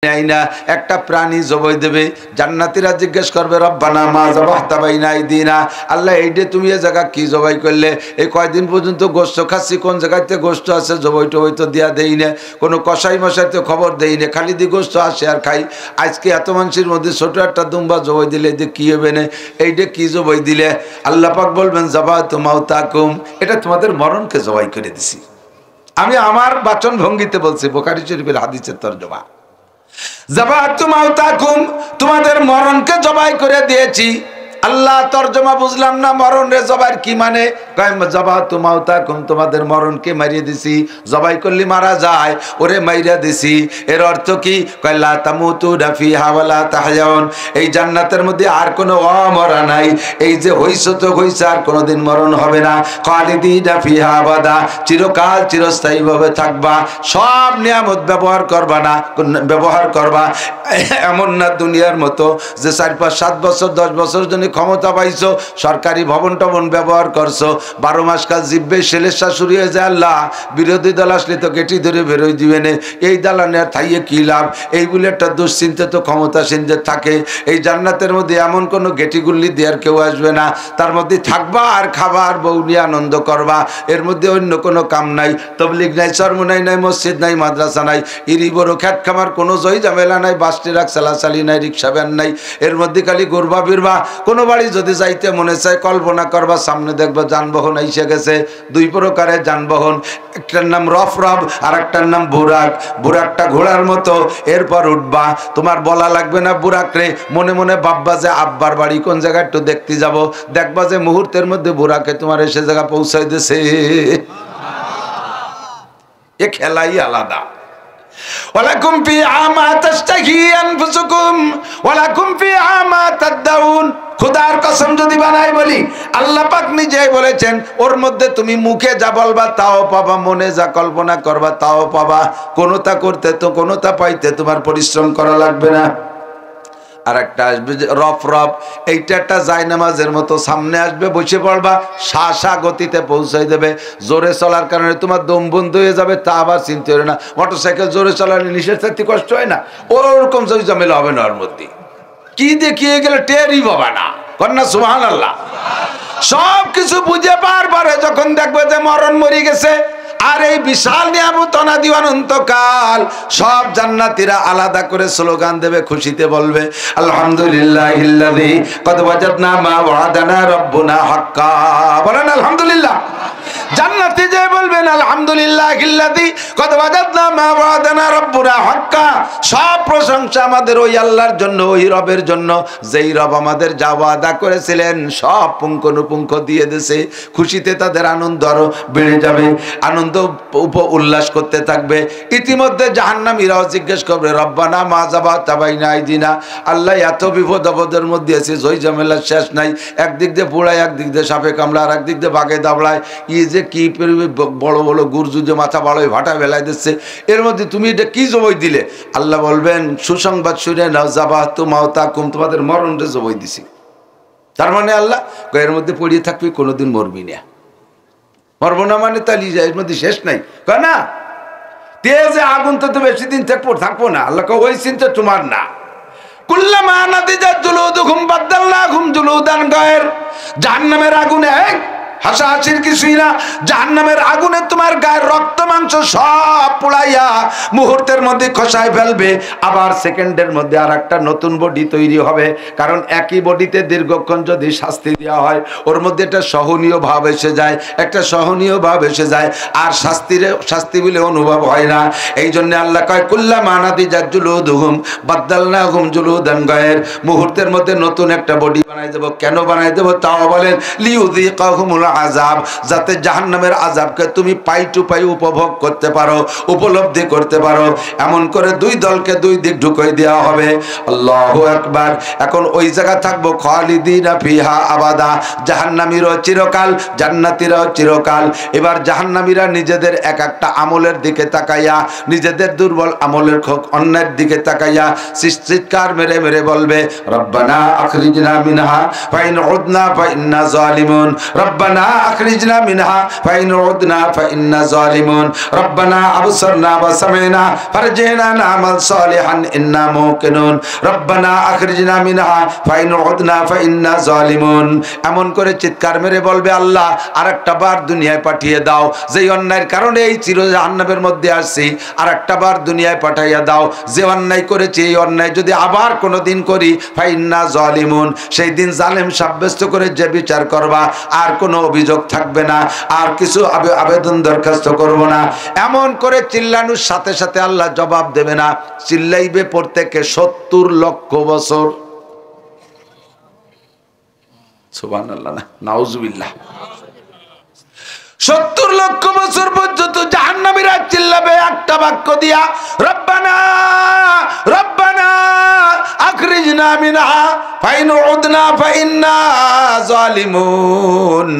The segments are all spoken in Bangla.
আইনা একটা প্রাণী জবাই দেবে, জান্নাতীরা জিজ্ঞেস করবে রব্বানা মা যাবাহতা বাইনা আইদিনা, আল্লাহ এইটা তুমি এই জায়গা কি জবাই করলে? এই কয়দিন পর্যন্ত গোশত খাচ্ছি, কোন জায়গাতে গোশত আছে জবাই টবাই তো দিয়া দেই না, কোনো কষাই মশাই তো খবর দেই না, খালি দি গোশত আসে আর খাই। আজকে এত মানুষের মধ্যে ছোট একটা দুম্বা জবাই দিলে যে কি হবে না, এইটা কি জবাই দিলে? আল্লাহ পাক বলবেন যাবাতু মাউতাকুম, এটা তোমাদের মরণকে জবাই করে দিছি। আমি আমার বাচন ভঙ্গিতে বলছি, বুখারী শরীফের হাদিসের তরজমা। যাবাতু মাউতাকুম, তোমাদের মরণকে জবাই করে দিয়েছি। আল্লাহ তরজমা বুঝলাম না, মরণ রে জবাই কি মানে? যাবাতু মাউতাকুম, তোমাদের মরণকে মারিয়ে দিছি। জবাই করলে মারা যায়, ওরে মাইরা দিছি। এর অর্থ কি? লা তামুতুনা ফিহা ওয়ালা তাহয়াউন, এই জান্নাতের মধ্যে আর কোনো অমরা নাই। এই যে হইছো তো হইছে, আর কোনোদিন মরণ হবে না। খালিদিনা ফিহা আবাদা, চিরকাল চিরস্থায়ী ভাবে থাকবা। সব নিয়ামত ব্যবহার করবা না, ব্যবহার করবা। এমন না দুনিয়ার মতো যে 4, 5, 7 বছর 10 বছর জন্য ক্ষমতা পাইছো, সরকারি ভবন টবন ব্যবহার করছো, 12 মাস কাল জিব্বে ছেলের শাশুড়ি হয়ে যায়। আল্লাহ বিরোধী দল আসলে তো গেটি ধরে বেরোয় দিবে না, এই দালানের থাইয়ে কি লাভ? এই বলে একটা দুশ্চিন্তা তো ক্ষমতাসীনদের থাকে। এই জান্নাতের মধ্যে এমন কোনো গেটি গুল্লি দেওয়ার কেউ আসবে না, তার মধ্যে থাকবা আর খাবা আর বউ নিয়ে আনন্দ করবা। এর মধ্যে অন্য কোনো কাম নাই, তবলিগ নাই, চরমুনাই নাই, মসজিদ নাই, মাদ্রাসা নাই, ইরি বড় খ্যাট খামার কোনো জয় ঝামেলা নাই, বাস ট্রাক চালাচালি নাই, রিক্সা ভ্যান নাই। এর মধ্যে খালি ঘুরবা ফিরবা। কোনো বাড়ি যদি যাইতে মনে চায় কল্পনা করবা, সামনে দেখবা যানবাহন এসে গেছে। 2 প্রকারের যানবাহন, একটার নাম রফরফ আর একটার নাম বুরাক। বুরাকটা ঘোড়ার মতো, এরপর উঠবা, তোমার বলা লাগবে না বুরাক রে, মনে মনে ভাববা যে আব্বার বাড়ি কোন জায়গায় একটু দেখতে যাব, দেখবা যে মুহূর্তের মধ্যে বুরাকে তোমার এসে জায়গা পৌঁছাই দিছে। এ খেলাই আলাদা। ওয়ালাকুম ফিহা মা তাশতাহি আনফুসুকুম ওয়ালাকুম ফিহা মা তাদউন। খোদার কসম যদি বানাই বলি, আল্লাহ পাক নিজেই বলেছেন, ওর মধ্যে তুমি মুখে যা বলবা তাও পাবা, মনে যা কল্পনা করবা তাও পাবা। কোনোটা করতে তো কোনোটা পাইতে তোমার পরিশ্রম করা লাগবে না। আর একটা আসবে যে রফরফ, এইটা একটা জায়নামাজের মতো, সামনে আসবে, বসে পড়বা, শাসা গতিতে পৌঁছাই দেবে। জোরে চলার কারণে তোমার দম বন্ধ হয়ে যাবে, তা আবার চিনতে হবে না। মোটরসাইকেল জোরে চালালে নিষেধ থাকতে কষ্ট হয় না, ওরকম জয় ঝামেলা হবে না। ওর মধ্যে কি দেখিয়ে গেলে টেরই পাবা না, কন্যা সুবহানাল্লাহ। সব কিছু বুঝে পারবারে যখন দেখবে যে মরণ মরে গেছে, আর এই বিশাল নিয়ামত অনাদি অনন্তকাল, সব জান্নাতীরা আলাদা করে স্লোগান দেবে, খুশিতে বলবে আলহামদুলিল্লাহিল্লাযী ক্বাদ ওয়াজাদনা মা ওয়া'আদানা রাব্বুনা হাক্কা। বলেন আলহামদুলিল্লাহ। জান্নাতি যে বলবেন আলহামদুলিল্লাহিল্লাযী ক্বাদ ওয়াজাদনা মা ওয়া'আদানা রাব্বুনা হাক্কা। সব প্রশংসা আমাদের ওই আল্লাহর জন্য, ওই রবের জন্য, যেই রব আমাদের যা ওয়াদা করেছিলেন সব পুঙ্খানুপুঙ্খ দিয়ে দিয়েছে। খুশিতে তাদের আনন্দ আরো বেড়ে যাবে, আনন্দ উল্লাস করতে থাকবে। ইতিমধ্যে জাহান্নামীরাও জিজ্ঞেস করবে রব্বানা মা যাবাহতা বাইনা আইদিনা, আল্লাহ এত বিপদ আপদের মধ্যে আছি, জয় ঝামেলার শেষ নাই। একদিক দিয়ে পোড়ায়, একদিক দিয়ে সাপে কামড়া, আর একদিক দিয়ে বাঘে দাবড়ায়, ই যে কি বড় বড় গুরজু যে মাথা বাড়োয় ভাটা বেলায় দিচ্ছে, এর মধ্যে তুমি এটা কি জবাই দিলে? আল্লাহ বলবেন সুসংবাদ শুনে নাও, যাবাতু মাউতাকুম, তোমাদের মরণটা জবাই দিছি। তার মানে আল্লাহ এর মধ্যে পড়িয়ে থাকবি, কোনোদিন মরবি না। মরবো না মানে তাহলে এর মধ্যে শেষ নাই, কয় না তেজে আগুন তো বেশি দিন থাকবো না। আল্লাহ ওই চিন্তা তোমার না। কুল্লামা নাদিজাত জুলুদুহুম বাদদালনাহুম জুলুদান গায়র। জাহান্নামের আগুনে হাসাহাসির কিছুই না, জাহান্নামের আগুনে তোমার গায়ের রক্ত মাংস সব পোড়াইয়া মুহূর্তের মধ্যে খসায় ফেলবে। আবার সেকেন্ডের মধ্যে আর একটা নতুন বডি তৈরি হবে, কারণ একই বডিতে দীর্ঘক্ষণ যদি শাস্তি দেওয়া হয়, ওর মধ্যে একটা সহনীয় ভাব এসে যায়, একটা সহনীয় ভাব এসে যায়, আর শাস্তি বলে অনুভব হয় না। এই জন্য আল্লাহ কয় কুল্লামা নাদিজাত জুলুদুহুম বাদদালনাহুম জুলুদান গায়র, মুহূর্তের মধ্যে নতুন একটা বডি বানাই দেব। কেন বানাই দেব? তাও বলেন লিউযিকাহুমুল আযাব, যাতে জাহান্নামের আযাবকে তুমি পাই টু পাই উপভোগ করতে পারো, উপলব্ধি করতে পারো। এমন করে 2 দলকে 2 দিক ঢুকাই দেওয়া হবে। আল্লাহু আকবার। এখন ওই জায়গা থাকবো খালিদিনা ফিহা আবাদা, জাহান্নামীরাও চিরকাল, জান্নাতীরাও চিরকাল। এবার জাহান্নামীরা নিজেদের এক একটা আমলের দিকে তাকাইয়া, নিজেদের দুর্বল আমলের অন্যের দিকে তাকাইয়া চিৎকার মেরে মেরে বলবে রব্বানা আখরিজনা মিনহা ফাইন উদনা ফাইন্না যালিমুন, রব্বানা রব্বানা আখরিজনা মিনহা ফাইন উদনা ফাইন্না জালিমুন রব্বানা আবসারনা ওয়া সামি'না ফারজি'না না'মাল সালিহান ইন্না মুকিনুন রব্বানা আখরিজনা মিনহা ফাইন উদনা ফাইন্না জালিমুন। এমন করে চিৎকার মেরে বলবে, আল্লাহ আরেকটা বার দুনিয়ায় পাঠিয়ে দাও, যেই অন্যায়ের কারণে এই চির জাহান্নামের মধ্যে আসছি আরেকটা বার দুনিয়ায় পাঠাইয়া দাও। যে অন্যায় করেছি এই অন্যায় যদি আবার কোনোদিন করি ফাইন্না জালিমুন, সেই দিন জালেম সাব্যস্ত করে যে বিচার করবা আর কোনো অভিযোগ থাকবে না, আর কিছু আবেদন দরখাস্ত করব না। এমন করে চিল্লানোর সাথে সাথে আল্লাহ জবাব দেবে না, চিল্লাইবে প্রত্যেকে 70 লক্ষ বছর। সুবহানাল্লাহ, না নাউজুবিল্লাহ। 70 লক্ষ বছর পর্যন্ত জাহান্নামীরা চিল্লাবে একটা বাক্য দিয়া, রব্বানা রব্বানা আখরিজনা মিনহা ফাইন উদনা ফাইন্না জালিমুন।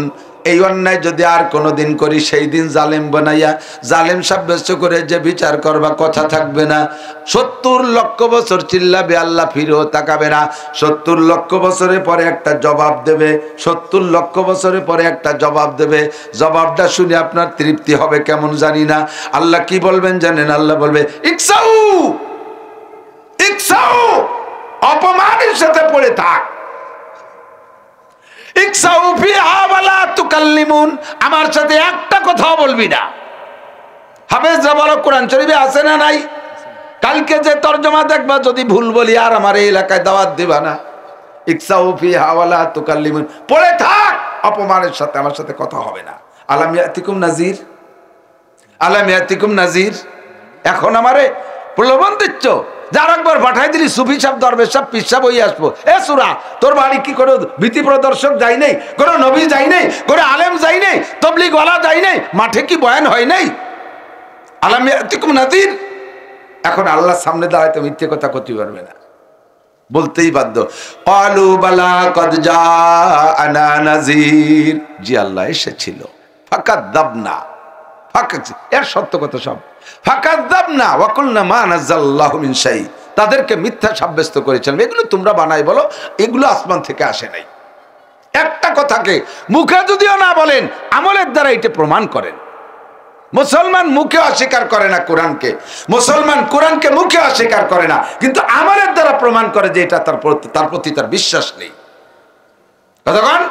এই অন্যায় যদি আর কোনোদিন করি সেই দিন জালেম বানাইয়া জালেম সাব্যস্ত করে যে বিচার করবা কথা থাকবে না। 70 লক্ষ বছর চিল্লাবে, আল্লাহ ফিরেও তাকাবে না। 70 লক্ষ বছরের পরে একটা জবাব দেবে, 70 লক্ষ বছরের পরে একটা জবাব দেবে। জবাবটা শুনে আপনার তৃপ্তি হবে কেমন জানি না। আল্লাহ কি বলবেন জানেন? আল্লাহ বলবে, ইকসাউ ইকসাউ, অপমানের সাথে পড়ে থাক। ইকসাউ ফিহা ওয়ালা তুকাল্লিমুন, আমার সাথে একটা কথাও বলবি না। হাফেজরা বলো কোরআন শরীফে আছে না নাই? কালকে যে তরজমা দেখবা যদি ভুল বলি আর আমার এই এলাকায় দাওয়াত দিবা না। ইকসাউ ফিহা ওয়ালা তুকাল্লিমুন, পড়ে থাক, অপমানের সাথে আমার সাথে কথা হবে না। আলাম ইয়াতিকুম নাজির, আলাম ইয়াতিকুম নাজির। এখন আমারে প্রলোভন দিচ্ছ, যার একবার পাঠাই দিলি সুফি সাহেব দরবেশ সাহেব পীর সাহেব হয়ে আসবো। এ সুরা, তোর বাড়ি কি কোনো ভীতি প্রদর্শক যাই নেই, কোনো নবী যাই নেই, কোনো আলেম যাই নেই, তবলিগওয়ালা যাই নেই, মাঠে কি বয়ান হয় নাই? আলাম ইয়াতিকুম নাজির। এখন আল্লাহর সামনে দাঁড়াইতে মিথ্যে কথা করতে পারবে না, বলতেই বাধ্য। ক্বালু বালা কদ জাআনা নাজির, জি আল্লাহ এসেছিল। ফাকাদ্দাবনা, এর সত্য কথা সব। ফাকাদ্দাবনা ওয়া কুলনা মা নাযাল্লাহু মিন শাই, তাদেরকে মিথ্যা সাব্যস্ত করেছিলাম। এগুলো তোমরা বানাই বলো, এগুলো আসমান থেকে আসে নাই। একটা কথাকে মুখে যদিও না বলেন, আমলের দ্বারা এটা প্রমাণ করেন। মুসলমান মুখে অস্বীকার করে না কোরআনকে, মুসলমান কোরআনকে মুখে অস্বীকার করে না, কিন্তু আমলের দ্বারা প্রমাণ করে যে এটা তার প্রতি তার বিশ্বাস নেই। কতক্ষণ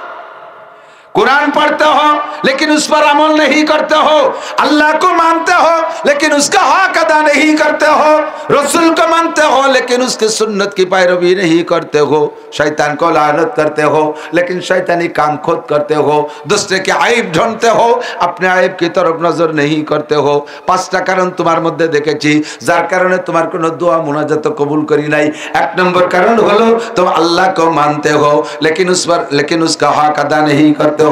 कुरान पढ़ते हो लेकिन उस पर अमल नहीं करते हो, अल्लाह को मानते हो लेकिन उसका हक अदा नहीं करते हो, रसूल को मानते हो लेकिन उसके सुन्नत की पैरवी नहीं करते हो, शैतान को लानत करते हो लेकिन शैतानी काम खुद करते हो, दूसरे के आइब ढूंढते हो अपने आइब की तरफ नजर नहीं करते हो। पांचटा कारण तुम्हार मध्य देखेছি যার কারণে তোমার কোনো দোয়া মুনাজাত কবুল করি নাই। एक नंबर कारण হলো तुम अल्लाह को मानते हो लेकिन उसका हक अदा नहीं करते हो।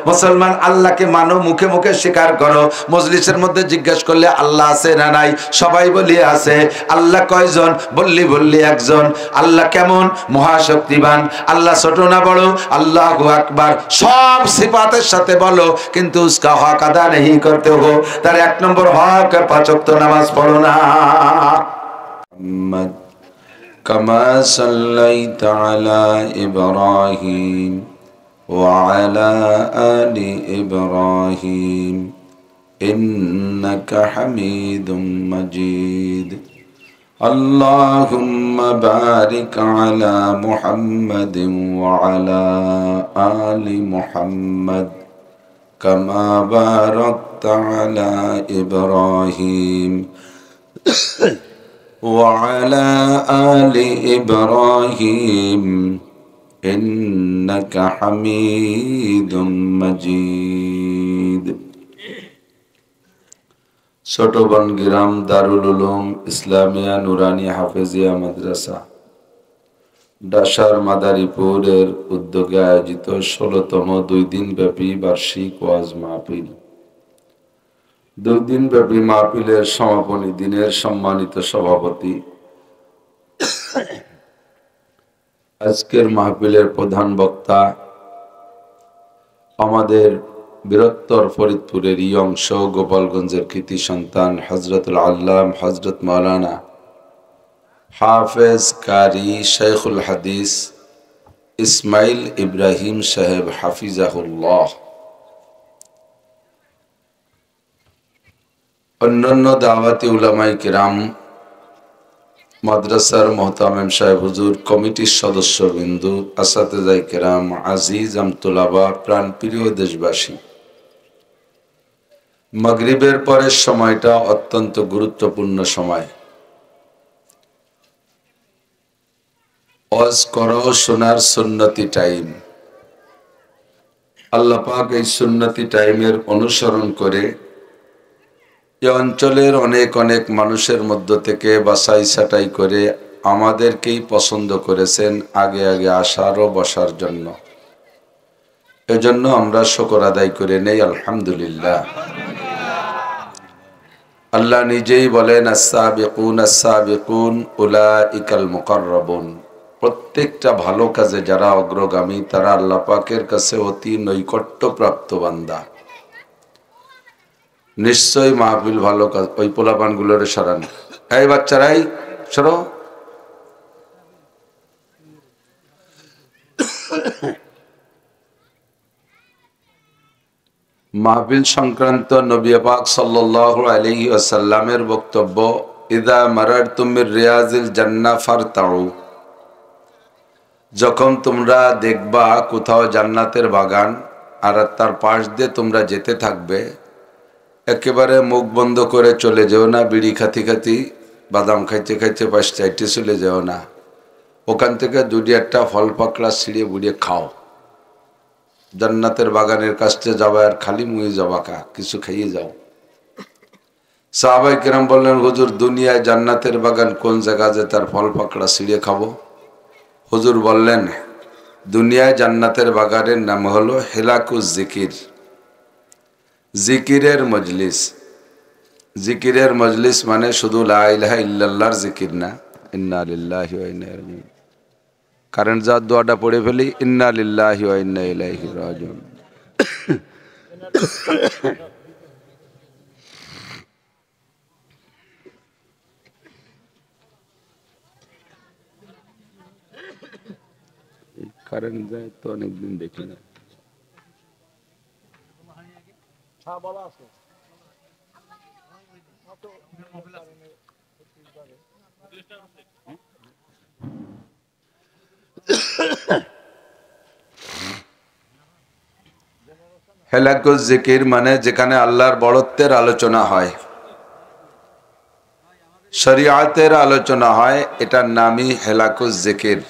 मुसलमान अल्लाह के मानो, मुखे मुखे स्वीकार करो, मजलिसेर मध्य जिज्ञासा करले अल्लाह आछे ना नाई, सबाई बलि आछे। अल्लाह कयजन बलली एकजन। अल्लाह केमन? महाशक्तिमान। अल्लाह छोटो ना बड़ो? अल्लाहु আকবার। सब सिफातेर साथे बोलो किन्तु उसका हक अदा नहीं करते हो। तार एक नम्बर हक 5 वक्त नामाज पढ़ो ना। कमा सल्लैता अला इब्राहिम وعلى آل إبراهيم إنك حميد مجيد। اللهم بارك على محمد وعلى آل محمد كما باركت على إبراهيم وعلى آل إبراهيم إنك حميد مجيد। ছোটবন গ্রাম দারুল উলুম ইসলামিয়া নুরানিয়া হাফেজিয়া মাদ্রাসা ডাসার মাদারীপুরের উদ্যোগে আয়োজিত 16তম 2 দিন ব্যাপী বার্ষিক ওয়াজ মাহফিল। 2 দিন ব্যাপী মাহফিলের সমাপনী দিনের সম্মানিত সভাপতি, আজকের মাহফিলের প্রধান বক্তা, আমাদের বৃহত্তর ফরিদপুরের এই অংশ গোপালগঞ্জের কৃতি সন্তান হযরতুল আল্লাম হযরত মাওলানা হাফেজ কারি শাইখুল হাদিস ইসমাইল ইব্রাহিম সাহেব হাফিজাহুল্লাহ অন্যান্য দাওয়াতি উলামায়ে কিরাম, মাদ্রাসার মোহতামিম সাহেব হুজুর, কমিটির সদস্যবৃন্দু, আসাতেজায়ে কিরাম, আজিজ আমতুলাবা, প্রাণপ্রিয় দেশবাসী, মাগরিবের পরের সময়টা অত্যন্ত গুরুত্বপূর্ণ সময়। ওয়াজ করো শোনার সুন্নতি টাইম। আল্লাহ পাক এই সুন্নতি টাইমের অনুসরণ করে এই অঞ্চলের অনেক অনেক মানুষের মধ্য থেকে বাছাই ছাঁটাই করে আমাদেরকেই পছন্দ করেছেন আগে আগে আসার ও বসার জন্য। এজন্য আমরা শুকর আদায় করে নেই আলহামদুলিল্লাহ। আল্লাহ নিজেই বলেন, আস-সাবিকুন আস-সাবিকুন উলাইকাল মুকাররাবুন। প্রত্যেকটা ভালো কাজে যারা অগ্রগামী তারা আল্লাহ পাকের কাছে অতি নৈকট্যপ্রাপ্ত বান্দা। নিশ্চয়ই মাহফিল ভালো কাজ। ওই পোলাপানগুলোর সরান, এই বাচ্চারাই সরো। মাহফিল সংক্রান্ত নবী পাক সাল্লাল্লাহু আলাইহি ওয়াসাল্লামের বক্তব্য, ইদা মারারতুম মির রিয়াজিল জান্নাহ ফারতাউ। যখন তোমরা দেখবা কোথাও জান্নাতের বাগান আর তার পাশ দিয়ে তোমরা যেতে থাকবে, একেবারে মুখ বন্ধ করে চলে যেও না। বিড়ি খাতি খাতি বাদাম খাইতে খাইতে পাশ চাইতে চলে যেও না। ওখান থেকে দুটি একটা ফল পাকড়া ছিঁড়ে বুড়িয়ে খাও। জান্নাতের বাগানের কাছে যাবা আর খালি মুয়ে যাবা কা, কিছু খাইয়ে যাও। সাহাবায়ে কেরাম বললেন, হুজুর দুনিয়ায় জান্নাতের বাগান কোন জায়গা যে তার ফল পাকড়া ছিঁড়ে খাবো? হুজুর বললেন, দুনিয়ায় জান্নাতের বাগানের নাম হলো হেলাকুজ জিকির, জিকিরের মজলিস। জিকিরের মজলিস মানে শুধু লা ইলাহা ইল্লাল্লাহর জিকির না, ইন্না লিল্লাহি ওয়া ইন্না ইলাইহি রাজিউন। কারেন্ট যাওয়ার দোয়াটা পড়ে ফেলি, ইন্না লিল্লাহি ওয়া ইন্না ইলাইহি রাজিউন। কারেন্ট যায় তো অনেকদিন দেখি না। হেলাকুজ জিকির মানে যেখানে আল্লাহর বড়ত্বের আলোচনা হয়, শরিয়াতের আলোচনা হয়, এটার নামই হেলাকুজ জিকির।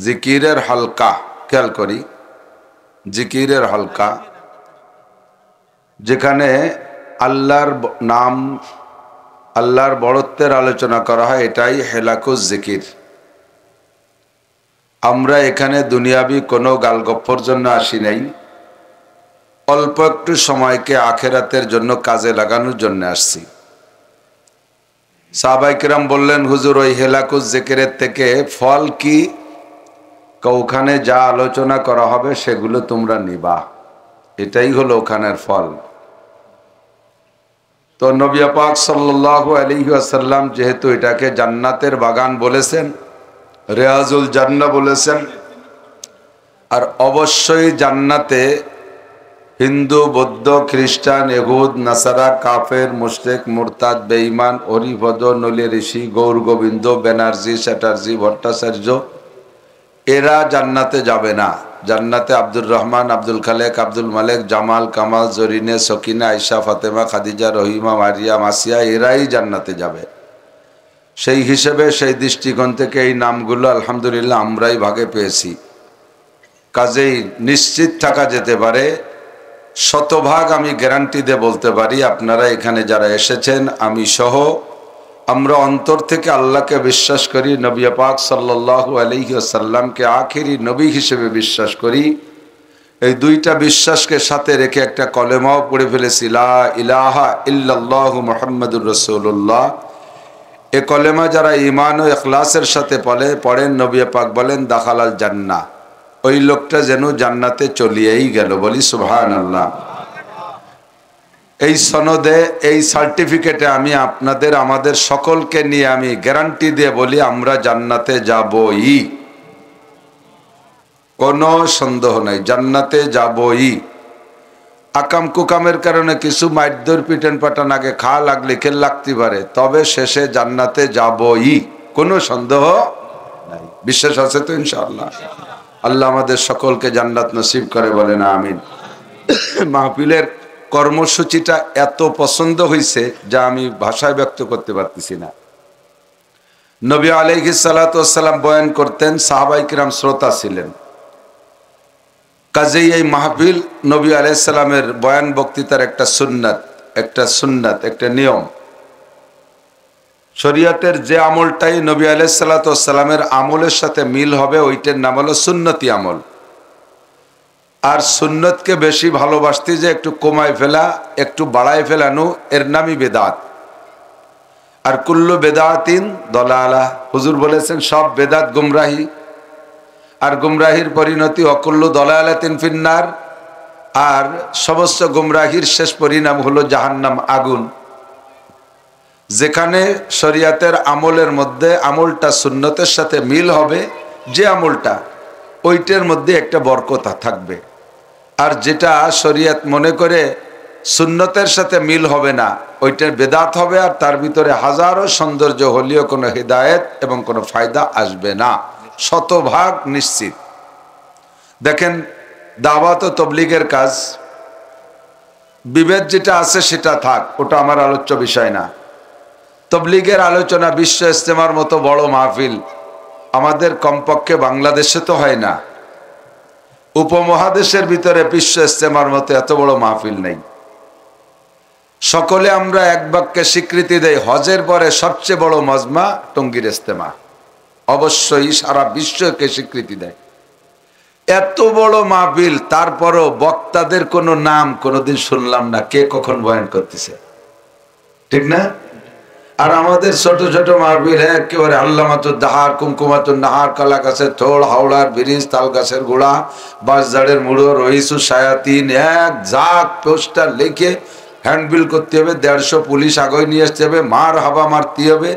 জিকিরের হালকা, খেয়াল করি, জিকিরের হালকা যেখানে আল্লাহর নাম, আল্লাহর বড়ত্বের আলোচনা করা হয়, এটাই হেলাকুজ জিকির। আমরা এখানে দুনিয়াবি কোনো গালগপ্পর জন্য আসি নাই, অল্প একটু সময়কে আখেরাতের জন্য কাজে লাগানোর জন্য আসছি। সাহাবায়ে কেরাম বললেন, হুজুর ওই হেলাকুজ জিকিরের থেকে ফল কি? ওখানে যা আলোচনা করা হবে সেগুলো তোমরা নিবা, এটাই হলো ওখানের ফল। তো নবী পাক সাল্লাল্লাহু আলাইহি ওয়াসাল্লাম যেহেতু এটাকে জান্নাতের বাগান বলেছেন, রিয়াজুল জান্নাহ বলেছেন, আর অবশ্যই জান্নাতে হিন্দু, বৌদ্ধ, খ্রিস্টান, ইহুদ, নাসারা, কাফের, মুশরিক, মুরতাদ, বেঈমান, হরিপদ, নলি ঋষি, গৌর গোবিন্দ, ব্যানার্জি, চ্যাটার্জি, ভট্টাচার্য এরা জান্নাতে যাবে না। জান্নাতে আব্দুর রহমান, আব্দুল খালেক, আব্দুল মালেক, জামাল, কামাল, জরিনে, সকিনা, আয়েশা, ফাতেমা, খাদিজা, রহিমা, মারিয়া, মাসিয়া এরাই জান্নাতে যাবে। সেই হিসেবে সেই দৃষ্টিকোণ থেকে এই নামগুলো আলহামদুলিল্লাহ আমরাই ভাগে পেয়েছি। কাজেই নিশ্চিত থাকা যেতে পারে, শতভাগ আমি গ্যারান্টি দিয়ে বলতে পারি, আপনারা এখানে যারা এসেছেন আমি সহ আমরা অন্তর থেকে আল্লাহকে বিশ্বাস করি, নবী পাক সাল্লাল্লাহু আলাইহি ওয়াসাল্লামকে আখেরি নবী হিসেবে বিশ্বাস করি। এই দুইটা বিশ্বাসকে সাথে রেখে একটা কলেমাও পড়ে ফেলেছি, লা ইলাহা ইল্লাল্লাহু মুহাম্মাদুর রাসূলুল্লাহ। এই কলেমা যারা ঈমান ও ইখলাসের সাথে পড়েন, নবী পাক বলেন দাখালাল জান্নাহ, ওই লোকটা যেন জান্নাতে চলিয়েই গেল। বলি সুবহানাল্লাহ। এই সনদে, এই সার্টিফিকেটে আমি আপনাদের, আমাদের সকলকে নিয়ে আমি গ্যারান্টি দিয়ে বলি আমরা জান্নাতে যাবই, কোনো সন্দেহ নাই, জান্নাতে যাবই। আকাম কুকামের কারণে কিছু মাইদ্যর পিটেন পাটান আগে খাওয়া লাগলে খেল লাগতে পারে, তবে শেষে জান্নাতে যাবই, কোনো সন্দেহ নাই। বিশ্বাস আছে তো ইনশাআল্লাহ? আল্লাহ আমাদের সকলকে জান্নাত নসিব করে, বলেন আমিন। মাহফিলের কর্মসূচিটা এত পছন্দ হয়েছে যা আমি ভাষায় ব্যক্ত করতে পারতেছি না। নবী আলাইহিস সালাতু ওয়াস সালাম বয়ান করতেন, সাহাবায়ে কিরাম শ্রোতা ছিলেন। কাজেই এই মাহফিল নবী আলাইহিস সালামের বয়ান বক্তৃতার একটা সুন্নাত, একটা নিয়ম। শরীয়তের যে আমলটাই নবী আলাইহিস সালাতু ওয়াস সালামের আমলের সাথে মিল হবে ওইটার নাম হলো সুন্নতি আমল। আর সুন্নতকে বেশি ভালোবাসতে যে একটু কমায় ফেলা, একটু বাড়ায় ফেলানো, এর নামই বেদাত। আর কুল্লু বেদাতিন দলালা, হুজুর বলেছেন সব বেদাত গুমরাহি, আর গুমরাহির পরিণতি অকুল্লু দলালাতিন ফিন্নার, আর সমস্ত গুমরাহির শেষ পরিণাম হলো জাহান্নাম, আগুন। যেখানে শরিয়াতের আমলের মধ্যে আমলটা সুন্নতের সাথে মিল হবে, যে আমলটা ওইটার মধ্যে একটা বরকত থাকবে। আর যেটা শরিয়ত মনে করে সুন্নতের সাথে মিল হবে না, ওইটার বেদাত হবে, আর তার ভিতরে হাজারো সৌন্দর্য হলেও কোনো হিদায়েত এবং কোনো ফায়দা আসবে না, শতভাগ নিশ্চিত। দেখেন, দাওয়াত ও তবলিগের কাজ, বিভেদ যেটা আছে সেটা থাক, ওটা আমার আলোচ্য বিষয় না। তবলিগের আলোচনা, বিশ্ব ইজতেমার মতো বড় মাহফিল আমাদের কমপক্ষে বাংলাদেশে তো হয় না, উপমহাদেশের ভিতরে বিশ্ব ইজতেমার মতো এত বড় মাহফিল নেই। সকলে আমরা এক বাক্যে স্বীকৃতি দেই, হজের পরে সবচেয়ে বড় মজমা টঙ্গীর ইজতেমা, অবশ্যই সারা বিশ্বকে স্বীকৃতি দেয়। এত বড় মাহফিল, তারপরও বক্তাদের কোনো নাম কোনোদিন শুনলাম না, কে কখন বয়ান করতেছে, ঠিক না? আর আমাদের ছোট ছোট মাহফিল একেবারে আল্লামাতুদ দাহার, কুমকুমাতুন নাহার, কলা গাছের থোড়, হাওড়ার ব্রিজ, তাল গাছের গোড়া, বাঁশঝাড়ের মুড়ো, রহিসু শায়াতিন, এক ঝাঁক পোস্টার লিখে হ্যান্ডবিল করতে হবে, 150 পুলিশ আগে নিয়ে আসতে হবে, মার হাবা মারতে হবে,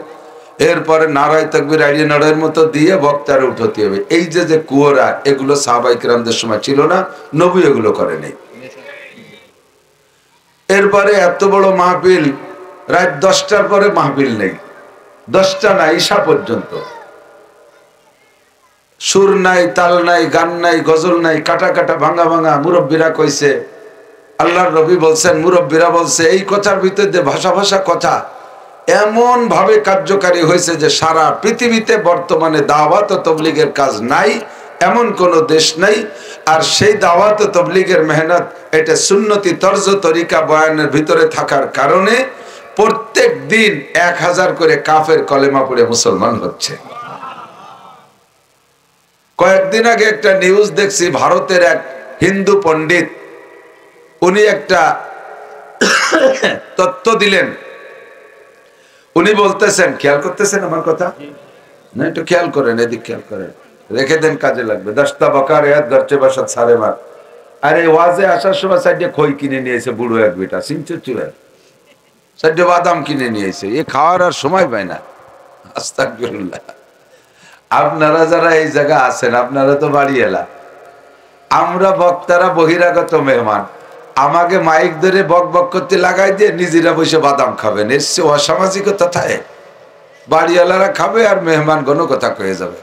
এরপরে নারায় তাকবীর আইডিয়া নাড়ের মতো দিয়ে বক্তারে উঠাতে হবে। এই যে কুয়োরা, এগুলো সাহাবায়ে কিরামদের সময় ছিল না, নবী এগুলো করে নেই। এরপরে এত বড় মাহফিল, রাত 10টার পরে মাহফিল নেই, 10টা না, ঈশা পর্যন্ত সুর নাই, তাল নাই, গান নাই, গজল নাই, কাটা কাটা, ভাঙা ভাঙা। মুরব্বীরা কইছে, আল্লাহর নবী বলছেন, মুরব্বীরা বলছে, এই কথার ভিতর দিয়ে ভাষা ভাষা কথা এমন ভাবে কার্যকারী হয়েছে যে সারা পৃথিবীতে বর্তমানে দাওয়াত ও তবলিগের কাজ নাই, এমন কোন দেশ নাই। আর সেই দাওয়াত ও তবলিগের মেহনত, এটা সুন্নতি তর্জ তরিকা বয়ানের ভিতরে থাকার কারণে প্রত্যেক দিন 1000 করে কাফের কলেমা পড়ে মুসলমান হচ্ছে। কয়েকদিন আগে একটা নিউজ দেখছি, ভারতের এক হিন্দু পণ্ডিত, উনি একটা তত্ত্ব দিলেন। উনি বলতেছেন, খেয়াল করতেছেন আমার কথা না? একটু খেয়াল করেন, এদিক খেয়াল করেন, রেখে দেন, কাজে লাগবে। 10টা বকার এক ধরছে বাসাত সারে মার। আরে ওয়াজে আসার সময় সাইডে খই কিনে নিয়েছে বুড়ো এক বেটা, সিনচুর চুড়ে সাইডে বাদাম কিনে নিয়েছে, এ খাওয়ার আর সময় পায় না। আস্তাগফিরুল্লাহ। আপনারা যারা এই জায়গা আছেন, আপনারা তো বাড়ি এলা, আমরা বক্তারা বহিরাগত মেহমান, আমাকে মাইক ধরে বক বক করতে লাগাই দিয়ে নিজেরা বসে বাদাম খাবেন, এর চেয়ে অসামাজিকতা থাকে? বাড়িওয়ালারা খাবে আর মেহমান কোনো কথা কয়ে যাবে।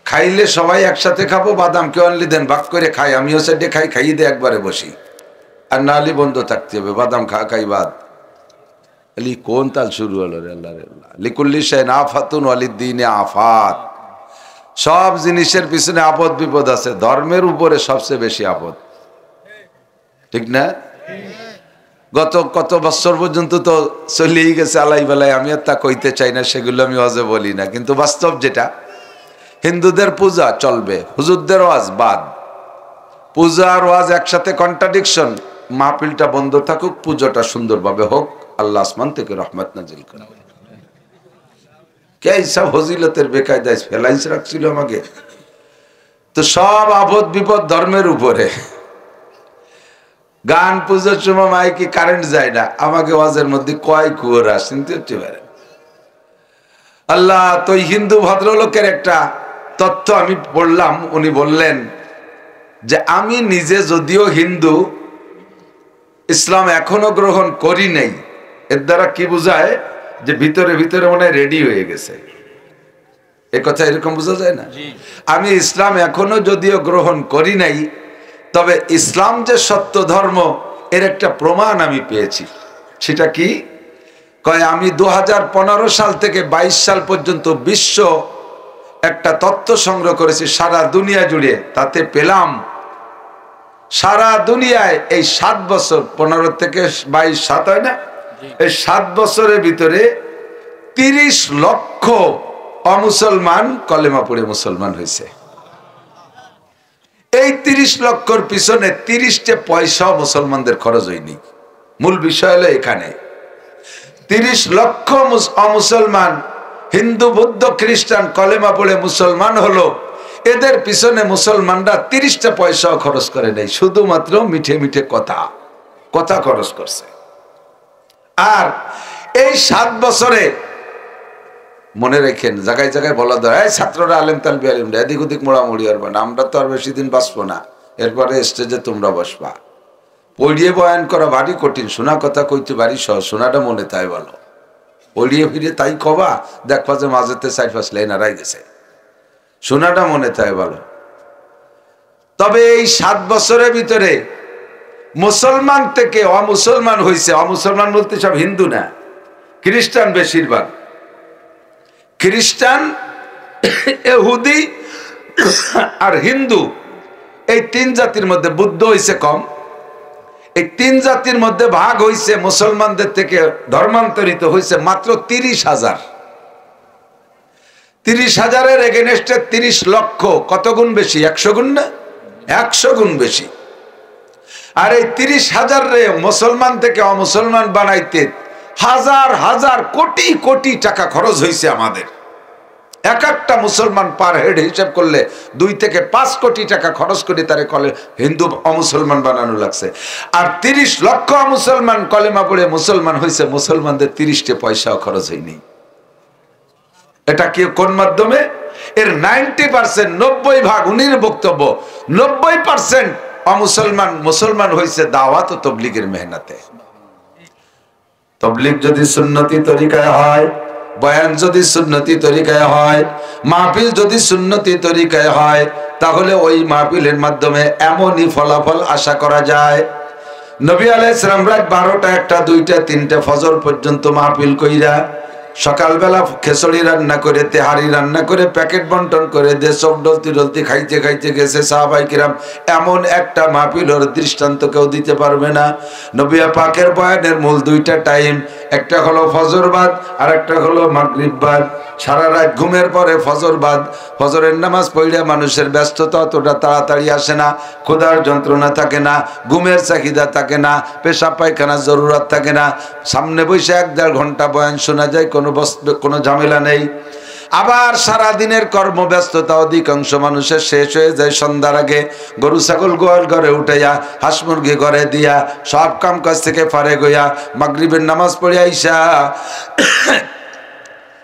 খাইলে সবাই একসাথে খাবো, বাদাম কেউ আনলি দেন, ভাগ করে খাই, আমিও সাইডে খাই, খাইয়ে দিয়ে একবারে বসি, আর নালি বন্ধ থাকতে হবে, বাদাম খাই বাদ। কোন তাল শুরু হলো রে? আল্লাহ লিকুল্লি শাইইন আফাতুন ওয়ালিদ্দিনে আফাত। সব জিনিসের পিছনে আপদ বিপদ আছে, ধর্মের উপরে সবচেয়ে বেশি আপদ, ঠিক না? গত কত বছর পর্যন্ত তো চলেই গেছে আলাই বেলায়, আমি আর তা কইতে চাই না, সেগুলো আমি ওয়াজে বলি না। কিন্তু বাস্তব যেটা, হিন্দুদের পূজা চলবে, হুজুরদের ওয়াজ বাদ। পূজা আর ওয়াজ একসাথে কন্ট্রাডিকশন। মাহফিলটা বন্ধ থাকুক, পুজোটা সুন্দরভাবে হোক, আল্লাহ আসমান থেকে রহমত নাজিল করে। কে সব ফজিলতের বেকায়দায় ফেলাইস রাখছিল আমাকে? তো সব আপদ বিপদ ধর্মের উপরে। গান পুজোর সময় মাইকে কারেন্ট যায় না, আমাকে ওয়াজের মধ্যে কয় কুয়োরা, শুনতে হচ্ছে পারে। আল্লাহ, তো হিন্দু ভদ্রলোকের একটা তথ্য আমি পড়লাম। উনি বললেন যে আমি নিজে যদিও হিন্দু, ইসলাম এখনো গ্রহণ করি নাই, এর দ্বারা কি বোঝায়? যে ভিতরে ভিতরে মনে হয় রেডি হয়ে গেছে। এ কথা এরকম বোঝা যায় না? আমি ইসলাম এখনো যদিও গ্রহণ করি নাই, তবে ইসলাম যে সত্য ধর্ম এর একটা প্রমাণ আমি পেয়েছি। সেটা কি? কয় আমি 2015 সাল থেকে 22 সাল পর্যন্ত বিশ্ব একটা তথ্য সংগ্রহ করেছি সারা দুনিয়া জুড়ে। তাতে পেলাম সারা দুনিয়ায় এই 7 বছর, 15 থেকে 22, 7 হয় না, এই 7 বছরের ভিতরে 30 লক্ষ অমুসলমান কলেমা পড়ে মুসলমান হয়েছে। এই 30 লক্ষর পিছনে 30টা পয়সা মুসলমানদের খরচ হয়নি। মূল বিষয় হলো এখানে 30 লক্ষ অমুসলমান, হিন্দু বৌদ্ধ খ্রিস্টান কলেমা পড়ে মুসলমান হলো। এদের পিছনে মুসলমানরা 30টা পয়সাও খরচ করে নাই, শুধুমাত্র মিঠে মিঠে কথা খরচ করছে। আর এই 7 বছরে মনে রেখেন, জায়গায় জায়গায় বলা দেয় এই ছাত্ররা আলেম তালবি আলিমরা এদিক ওদিক মোড়ামুড়ি করবে না, আমরা তো আর বেশি দিন বাঁচবো না, এরপরে স্টেজে তোমরা বসবা। পড়িয়ে বয়ান করা ভারী কঠিন, শোনা কথা কইতে ভারী সহজ, শোনাটা মনে তাই বলো। পড়িয়ে ফিরে তাই কবা, দেখবা যে মাঝেতে 4-5 লাইন হারাই গেছে। শোনাটা মনে তাই বলো। তবে এই 7 বছরের ভিতরে মুসলমান থেকে অমুসলমান হয়েছে। অমুসলমান বলতে সব হিন্দু না, খ্রিস্টান বেশিরভাগ। খ্রিস্টান, ইহুদি আর হিন্দু, এই 3 জাতির মধ্যে বুদ্ধ হইছে কম। এই 3 জাতির মধ্যে ভাগ হইছে মুসলমানদের থেকে ধর্মান্তরিত হইছে মাত্র 30,000। 30,000-এর এগেনস্টে 30 লক্ষ, কত গুণ বেশি? 100 গুণ না? 100 গুণ বেশি। আর এই 30,000 রে মুসলমান থেকে অমুসলমান বানাইতে হাজার হাজার কোটি কোটি টাকা খরচ হয়েছে আমাদের। এক একটা মুসলমান পার হেড হিসাব করলে 2 থেকে 5 কোটি টাকা খরচ করে তারে হিন্দু অমুসলমান বানানো লাগছে। আর 30 লক্ষ মুসলমান কলেমা পড়ে মুসলমান হয়েছে, মুসলমানদের 30টা পয়সাও খরচ হয়নি। এটা কি কোন মাধ্যমে? এর 90%, 90 ভাগ উনির বক্তব্য, 90% অমুসলমান মুসলমান হয়েছে দাওয়াত ও তবলিগের মেহনতে। তবলিগ যদি সুন্নতি তরিকায় হয়, বয়ান যদি সুন্নতি তরিকায় হয়, মাহফিল যদি সুন্নতি তরিকায় হয়, তাহলে ওই মাহফিলের মাধ্যমে এমনই ফলাফল আশা করা যায়। নবী আলাইহিস সালাম রাত 12টা, 1টা, 2টা, 3টা ফজর পর্যন্ত মাহফিল কইরা সকালবেলা খেচড়ি রান্না করে, তেহারি রান্না করে, প্যাকেট বন্টন করে দিয়ে সব ডলতি ডলতি খাইতে খাইতে গেছে সাহাবাই কিরাম। এমন একটা মাহফিলের দৃষ্টান্ত কেউ দিতে পারবে না। নবী পাকের বয়ানের মূল 2টা টাইম, একটা হলো ফজরবাদ আর একটা হলো মাগরিববাদ। সারা রাত ঘুমের পরে ফজরবাদ, ফজরের নামাজ পড়লে মানুষের ব্যস্ততা অতটা তাড়াতাড়ি আসে না, ক্ষুধার যন্ত্রণা থাকে না, ঘুমের চাহিদা থাকে না, পেশাব পায়খানার জরুরত থাকে না, সামনে বসে 1-1.5 ঘন্টা বয়ান শোনা যায়, কোনো ঝামেলা নেই। আবার সারা দিনের কর্মব্যস্ততা অধিকাংশ মানুষের শেষ হয়ে যায় সন্ধ্যার আগে। গরু ছাগল গোয়াল ঘরে উঠাইয়া, হাঁস মুরগি ঘরে দিয়া, সব কাম কাজ থেকে ফারেক হইয়া মাগরিবের নামাজ পড়ে আইসা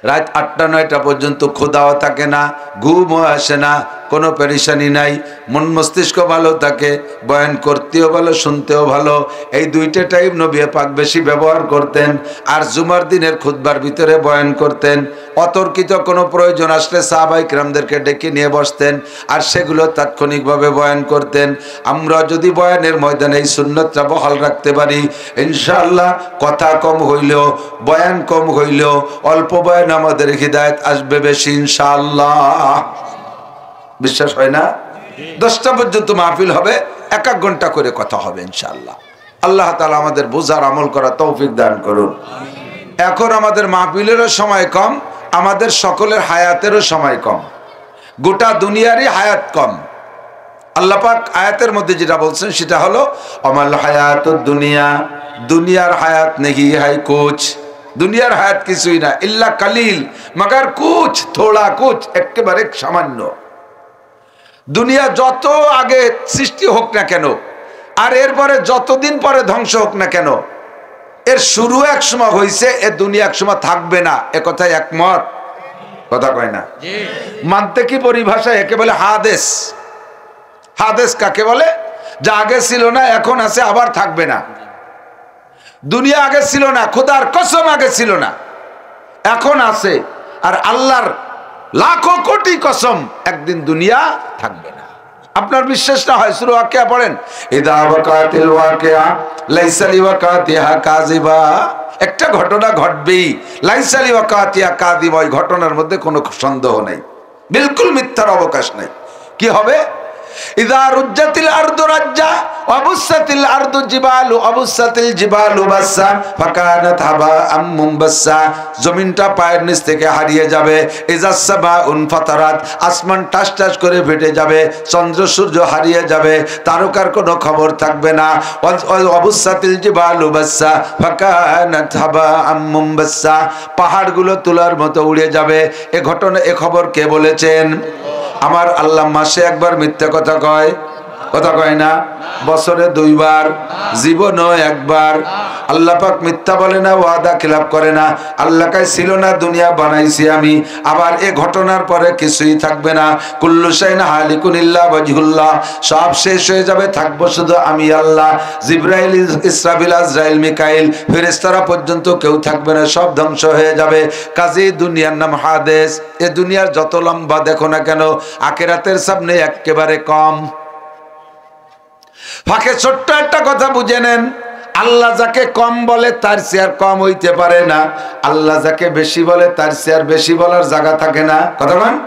রাত 8টা-9টা পর্যন্ত ক্ষুধাও থাকে না, ঘুমও আসে না, কোনো পেরেশানি নাই, মন মস্তিষ্ক ভালো থাকে, বয়ান করতেও ভালো, শুনতেও ভালো। এই 2টা টাইম নবী পাক বেশি ব্যবহার করতেন। আর জুমার দিনের খুতবার ভিতরে বয়ান করতেন। অতর্কিত কোনো প্রয়োজন আসলে সাহাবায়ে কেরামদেরকে ডেকে নিয়ে বসতেন আর সেগুলো তাৎক্ষণিকভাবে বয়ান করতেন। আমরা যদি বয়ানের ময়দানে এই সুন্নতটা বহাল রাখতে পারি, ইনশাআল্লাহ কথা কম হইলেও, বয়ান কম হইলেও, অল্প বয়ান আমাদের হিদায়াত আসবে বেশি ইনশাআল্লাহ। বিশ্বাস হয় না? 10টা পর্যন্ত মাহফিল হবে, 1-1 ঘন্টা করে কথা হবে ইনশাআল্লাহ। আল্লাহ তাআলা আমাদের বুঝার আমল করা তৌফিক দান করুন। এখন আমাদের মাহফিলেরও সময় কম, আমাদের সকলের হায়াতেরও সময় কম, গোটা দুনিয়ারই হায়াত কম। আল্লাহ পাক আয়াতের মধ্যে যেটা বলছেন সেটা হলো আমাল হায়াতুদ দুনিয়া, দুনিয়ার হায়াত নেহি হাই কুছ, দুনিয়ার হায়াত কিছুই না, ইল্লা কালিল মগর কুছ, থোড়া কুছ, একেবারে সামান্য। দুনিয়া যত আগে সৃষ্টি হোক না কেন আর এরপরে যতদিন পরে ধ্বংস হোক না কেন, এর শুরু এক সময় হয়েছে, এ দুনিয়া এক সময় থাকবে না, এ কথায় একমত? কথা কয় না? মানতে কি পরিভাষায় একে বলে হাদেস। হাদেস কাকে বলে? যা আগে ছিল না, এখন আছে, আবার থাকবে না। দুনিয়া আগে ছিল না, খোদার কসম আগে ছিল না, এখন আছে। আর আল্লাহর লাখো কোটি কসম একদিন দুনিয়া থাকবে না। আপনার বিশ্বাস না হয় সূরা ওয়াকিয়া পড়েন, ইদা ওয়াকাতিল ওয়াকিয়া লাইসা লিওয়াকাতিহা কাযিবা। একটা ঘটনা ঘটবেই, লাইসা লিওয়াকাতিহা কাযিবা, ওই ঘটনার মধ্যে কোনো সন্দেহ নাই, বিলকুল মিথ্যার অবকাশ নাই। কি হবে? ইদা রুজ্জাতিল আরদু রাজ্জা ওয়াবুসাতিল আরদু জিবালু ওয়াবুসাতিল জিবালু বাসসা ফাকানাত হাবাআম মুনবাসসা। জমিনটা পায়ের নিচ থেকে হারিয়ে যাবে। ইজাস সামাউন ফাতারাত, আসমান টাস টাস করে ফেটে যাবে। চন্দ্র সূর্য হারিয়ে যাবে, তারকার কোনো খবর থাকবে না। ওয়াবুসাতিল জিবালু বাসসা ফাকানাত হাবাআম মুনবাসসা, পাহাড়গুলো তুলার মতো উড়ে যাবে। এ ঘটনা, এ খবর কে বলেছেন? আমার আল্লাহ মাসে একবার মিথ্যা কথা কয়? কথা কয় না? বছরে 2 বার, জীবনও একবার। আল্লাহ পাক মিথ্যা বলে না, ওয়াদা খিলাফ করে না। আল্লাহ কয় ছিল না, দুনিয়া বানাইছি আমি। আবার এ ঘটনার পরে কিছুই থাকবে না। কুল্লু শাইইন হালিকুন ইল্লা ওয়াজহুল্লাহ, সব শেষ হয়ে যাবে, থাকবো শুধু আমি আল্লাহ। জিবরাইল, ইসরাফিল, আজরাইল, মিকাইল, ফেরেশতারা পর্যন্ত কেউ থাকবে না, সব ধ্বংস হয়ে যাবে। কাজেই দুনিয়ার নাম হাদেস। এ দুনিয়ার যত লম্বা দেখো না কেন, আখিরাতের সামনে একেবারে কম। ফাঁকে ছোট্ট একটা কথা বুঝে নেন, আল্লাহ যাকে কম বলে তার চেয়ে আর কম হইতে পারে না, আল্লাহ যাকে বেশি বলে তার চেয়ে আর বেশি বলার জায়গা থাকে না। কথা বলেন?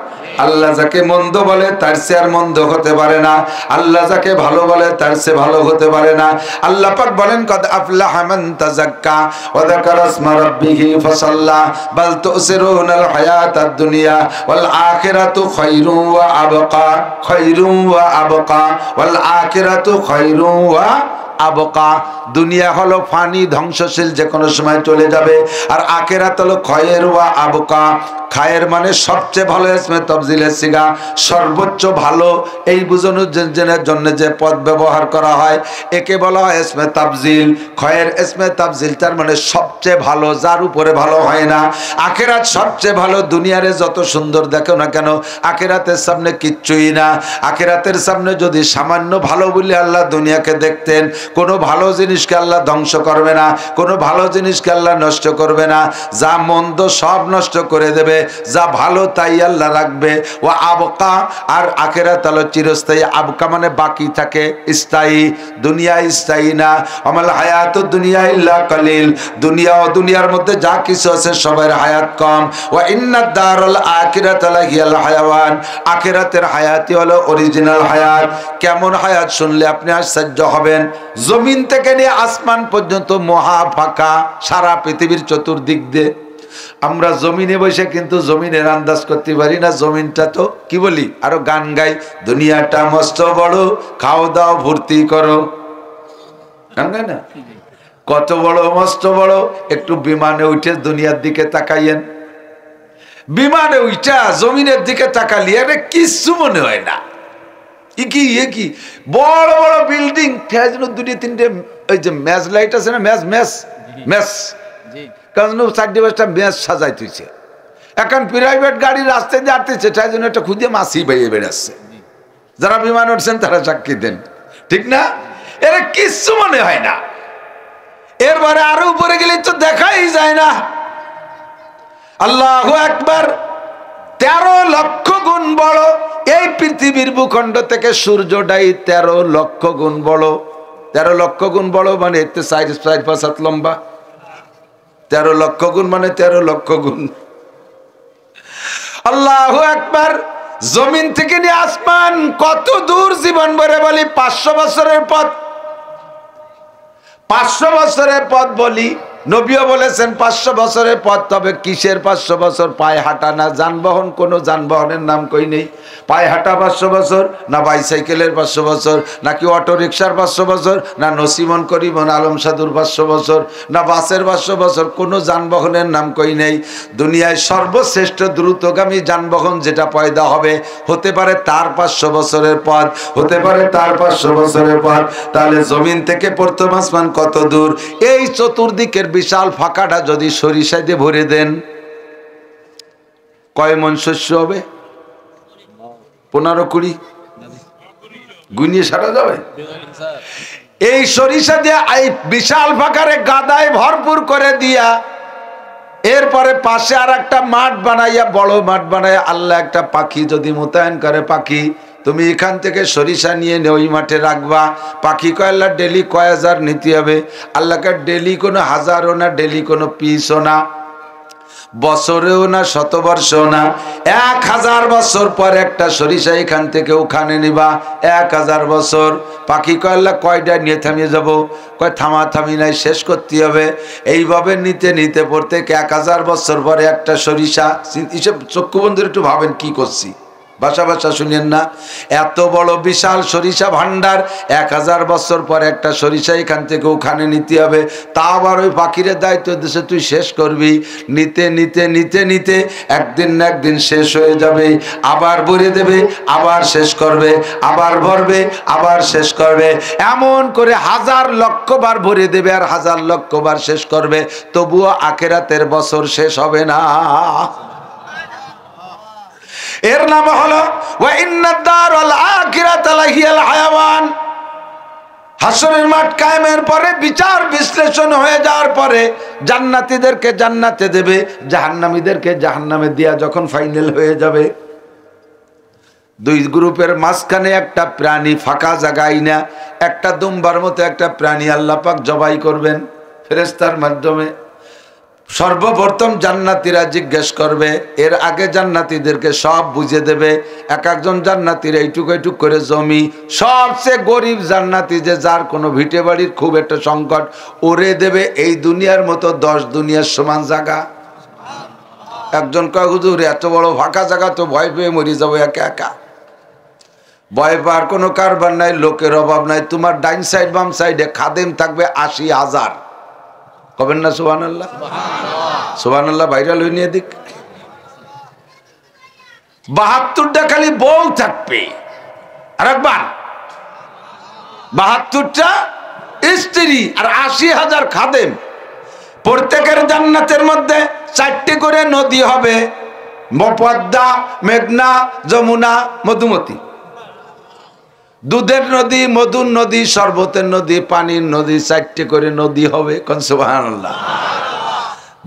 আল্লাহ যাকে মন্দ বলে তার চেয়ে আর মন্দ হতে পারে না, আল্লাহ যাকে ভালো বলে তার চেয়ে ভালো হতে পারে না। আল্লাহ পাক বলেন, কদ আফলাহা মান তাযাক্কা ওয়া যাকারা ইসমা রাব্বিহি ফাসাল্লা বাল তুসিরুনাল হায়াতাদ দুনিয়া ওয়াল আখিরাতু খায়রুন ওয়া আবকা, খায়রুন ওয়া আবকা ওয়াল আখিরাতু খায়রুন ওয়া আবকা। দুনিয়া হলো ফানি, ধ্বংসশীল, যে কোনো সময় চলে যাবে। আর আখিরাত হলো খয়ের ওয়া আবকা। খায়ের মানে সবচেয়ে ভালো, ইসমে তাফজিলের সিগা, সর্বোচ্চ ভালো। এই বোঝানোর জন্য যে পদ ব্যবহার করা হয় একে বলা হয় ইসমে তাফজিল। খয়ের ইসমে তাফজিল, তার মানে সবচেয়ে ভালো, যার উপরে ভালো হয় না। আখিরাত সবচেয়ে ভালো। দুনিয়ারে যত সুন্দর দেখো না কেন, আখিরাতের সামনে কিচ্ছুই না। আখিরাতের সামনে যদি সামান্য ভালো বলে আল্লাহ দুনিয়াকে দেখতেন, কোনো ভালো জিনিসকে আল্লাহ ধ্বংস করবে না, কোনো ভালো জিনিসকে আল্লাহ নষ্ট করবে না। যা মন্দ সব নষ্ট করে দেবে, যা ভালো তাই আল্লাহ রাখবে। ও আবকা, আর আখিরাত হলো চিরস্থায়ী। আবকা মানে বাকি থাকে, স্থায়ী। দুনিয়া স্থায়ী না। আমাল হায়াতুদ দুনিয়া ইল্লা কালিল, দুনিয়া ও দুনিয়ার মধ্যে যা কিছু আছে সবার হায়াত কম। ওয়া ইন্নাদ দারুল আখিরাতা লাহিয়াল হায়াওয়ান, আখিরাতের হায়াতই হলো অরিজিনাল হায়াত। কেমন হায়াত শুনলে আপনি আশ্চর্য হবেন। জমিন থেকে নিয়ে আসমান পর্যন্ত মহা ফাঁকা, সারা পৃথিবীর চতুর্দিক দিয়ে। আমরা জমিনে বসে কিন্তু জমিনের আন্দাজ করতে পারি না। জমিনটা তো কি বলি, আরো গান গাই, দুনিয়াটা মস্ত বড়, খাও দাও ভর্তি করো, গান গাই না? কত বড়, মস্ত বড়। একটু বিমানে উঠে দুনিয়ার দিকে তাকাইয়েন, বিমানে উঠা জমিনের দিকে তাকালিয়ে কিচ্ছু মনে হয় না। কি বড় বড় বিল্ডিং, দুটি তিনটে ওই যে ম্যাচ লাইট আছে না, ম্যাচ ম্যাচ ম্যাচ, কারণ 4-5টা ম্যাচ সাজাই তুইছে। এখন প্রাইভেট গাড়ি রাস্তায় যাচ্ছে, তাই জন্য একটা খুঁজে মাছি বাইয়ে বেড়াচ্ছে। যারা বিমান উঠছেন তারা সাক্ষী দেন, ঠিক না? এরা কিচ্ছু মনে হয় না। এরপরে আরো উপরে গেলে তো দেখাই যায় না। আল্লাহু আকবার। 13 লক্ষ গুণ বড় এই পৃথিবীর ভূখণ্ড থেকে সূর্যটাই 13 লক্ষ গুণ বড়। 13 লক্ষ গুণ বড় মানে এতে 4-5 হাত লম্বা। 13 লক্ষ গুণ মানে 13 লক্ষ গুণ। আল্লাহু আকবার। জমিন থেকে নিয়ে আসমান কত দূর? জীবন ভরে বলি 500 বছরের পথ। 500 বছরের পথ বলি, নবীও বলেছেন 500 বছরের পথ। তবে কিসের 500 বছর? পায়ে হাঁটা না যানবাহন, কোনো যানবাহনের নাম কই নেই। পায়ে হাঁটা 500 বছর, না বাইসাইকেলের 500 বছর, নাকি অটো রিক্সার 500 বছর, না নসিমন করিমন আলম সাধুর 500 বছর, না বাসের 500 বছর, কোনো যানবাহনের নাম কই নেই। দুনিয়ায় সর্বশ্রেষ্ঠ দ্রুতগামী যানবাহন যেটা পয়দা হবে, হতে পারে তার 500 বছরের পথ, হতে পারে তার 500 বছরের পথ। তাহলে জমিন থেকে প্রথম আসমান কত দূর? এই চতুর্দিকের বিশাল ফাঁকাটা যদি সরিষা দিয়ে ভরে দেন, কয় মন শস্য হবে? 15-20 গুনিয়ে সারা যাবে? এই সরিষা দিয়ে এই বিশাল ফাঁকারে গাদায় ভরপুর করে দিয়া এরপরে পাশে আর একটা মাঠ বানাইয়া, বড় মাঠ বানাইয়া আল্লাহ একটা পাখি যদি মোতায়েন করে, পাখি তুমি এখান থেকে সরিষা নিয়ে ওই মাঠে রাখবা। পাখি কয় আল্লাহ ডেলি কয় হাজার নিতে হবে? আল্লাহকে ডেলি কোনো হাজারও না, ডেলি কোনো পিসও না, বছরেও না, শতবর্ষও না, 1000 বছর পর একটা সরিষা এখান থেকে ওখানে নিবা, 1000 বছর। পাখি কয় আল্লাহ কয়টা নিয়ে থামিয়ে যাবো? কয় থামাথামি নাই, শেষ করতে হবে। এইভাবে নিতে নিতে পড়তে 1000 বছর পরে একটা সরিষা, হিসেব চক্ষু বন্ধুর একটু ভাবেন কি করছি, ভাষা ভাষা শুনেন না, এত বড় বিশাল সরিষা ভান্ডার, 1000 বছর পর একটা সরিষা এখান থেকে ওখানে নিতে হবে। তা আবার ওই পাখির দায়িত্ব দিয়েছে তুই শেষ করবি। নিতে নিতে নিতে নিতে একদিন না একদিন শেষ হয়ে যাবে, আবার ভরে দেবে, আবার শেষ করবে, আবার ভরবে, আবার শেষ করবে, এমন করে 1000 লক্ষ বার ভরে দেবে আর 1000 লক্ষ বার শেষ করবে, তবুও আখিরাতের বছর শেষ হবে না। এর নাম হলো ওয়া ইন্নাদ দারুল আখিরাতা লাহিয়াল হায়াওয়ান। হাসরের মাঠ কায়েমের পরে বিচার বিশ্লেষণ হয়ে যাওয়ার পরে জান্নাতীদেরকে জান্নাতে দেবে, জাহান্নামীদেরকে জাহান্নামে দিয়া যখন ফাইনাল হয়ে যাবে, দুই গ্রুপের মাঝখানে একটা প্রাণী, ফাঁকা জায়গায় না, একটা দুম্বার মতো একটা প্রাণী আল্লাহ পাক জবাই করবেন ফেরেশতার মাধ্যমে। সর্বপ্রথম জান্নাতীরা জিজ্ঞেস করবে, এর আগে জান্নাতীদেরকে সব বুঝে দেবে। এক একজন জান্নাতীর এইটুক এইটুক করে জমি, সবচেয়ে গরিব জান্নাতী যে যার কোনো ভিটে বাড়ির খুব একটা সংকট, ওরে দেবে এই দুনিয়ার মতো 10 দুনিয়ার সমান জায়গা। একজন কয় হুজুর এত বড় ফাঁকা জায়গা তো ভয় পেয়ে মরি যাবো একা একা। ভয় পাওয়ার কোনো কারবার নাই, লোকের অভাব নাই, তোমার ডাইন সাইড বাম সাইডে খাদেম থাকবে 80,000। কবেন না সুবহানাল্লাহ? সুবহানাল্লাহ ভাইরাল হই নিয়ে দিক। 72টা খালি বউ থাকবে, আর একবার 72টা স্ত্রী আর 80,000 খাদেম। প্রত্যেকের জান্নাতের মধ্যে 4টে করে নদী হবে, পদ্মা, মেঘনা, যমুনা, মধুমতি। দুধের নদী, মধুর নদী, শরবতের নদী, পানির নদী, 4টে করে নদী হবে। কোন সুবহানাল্লাহ।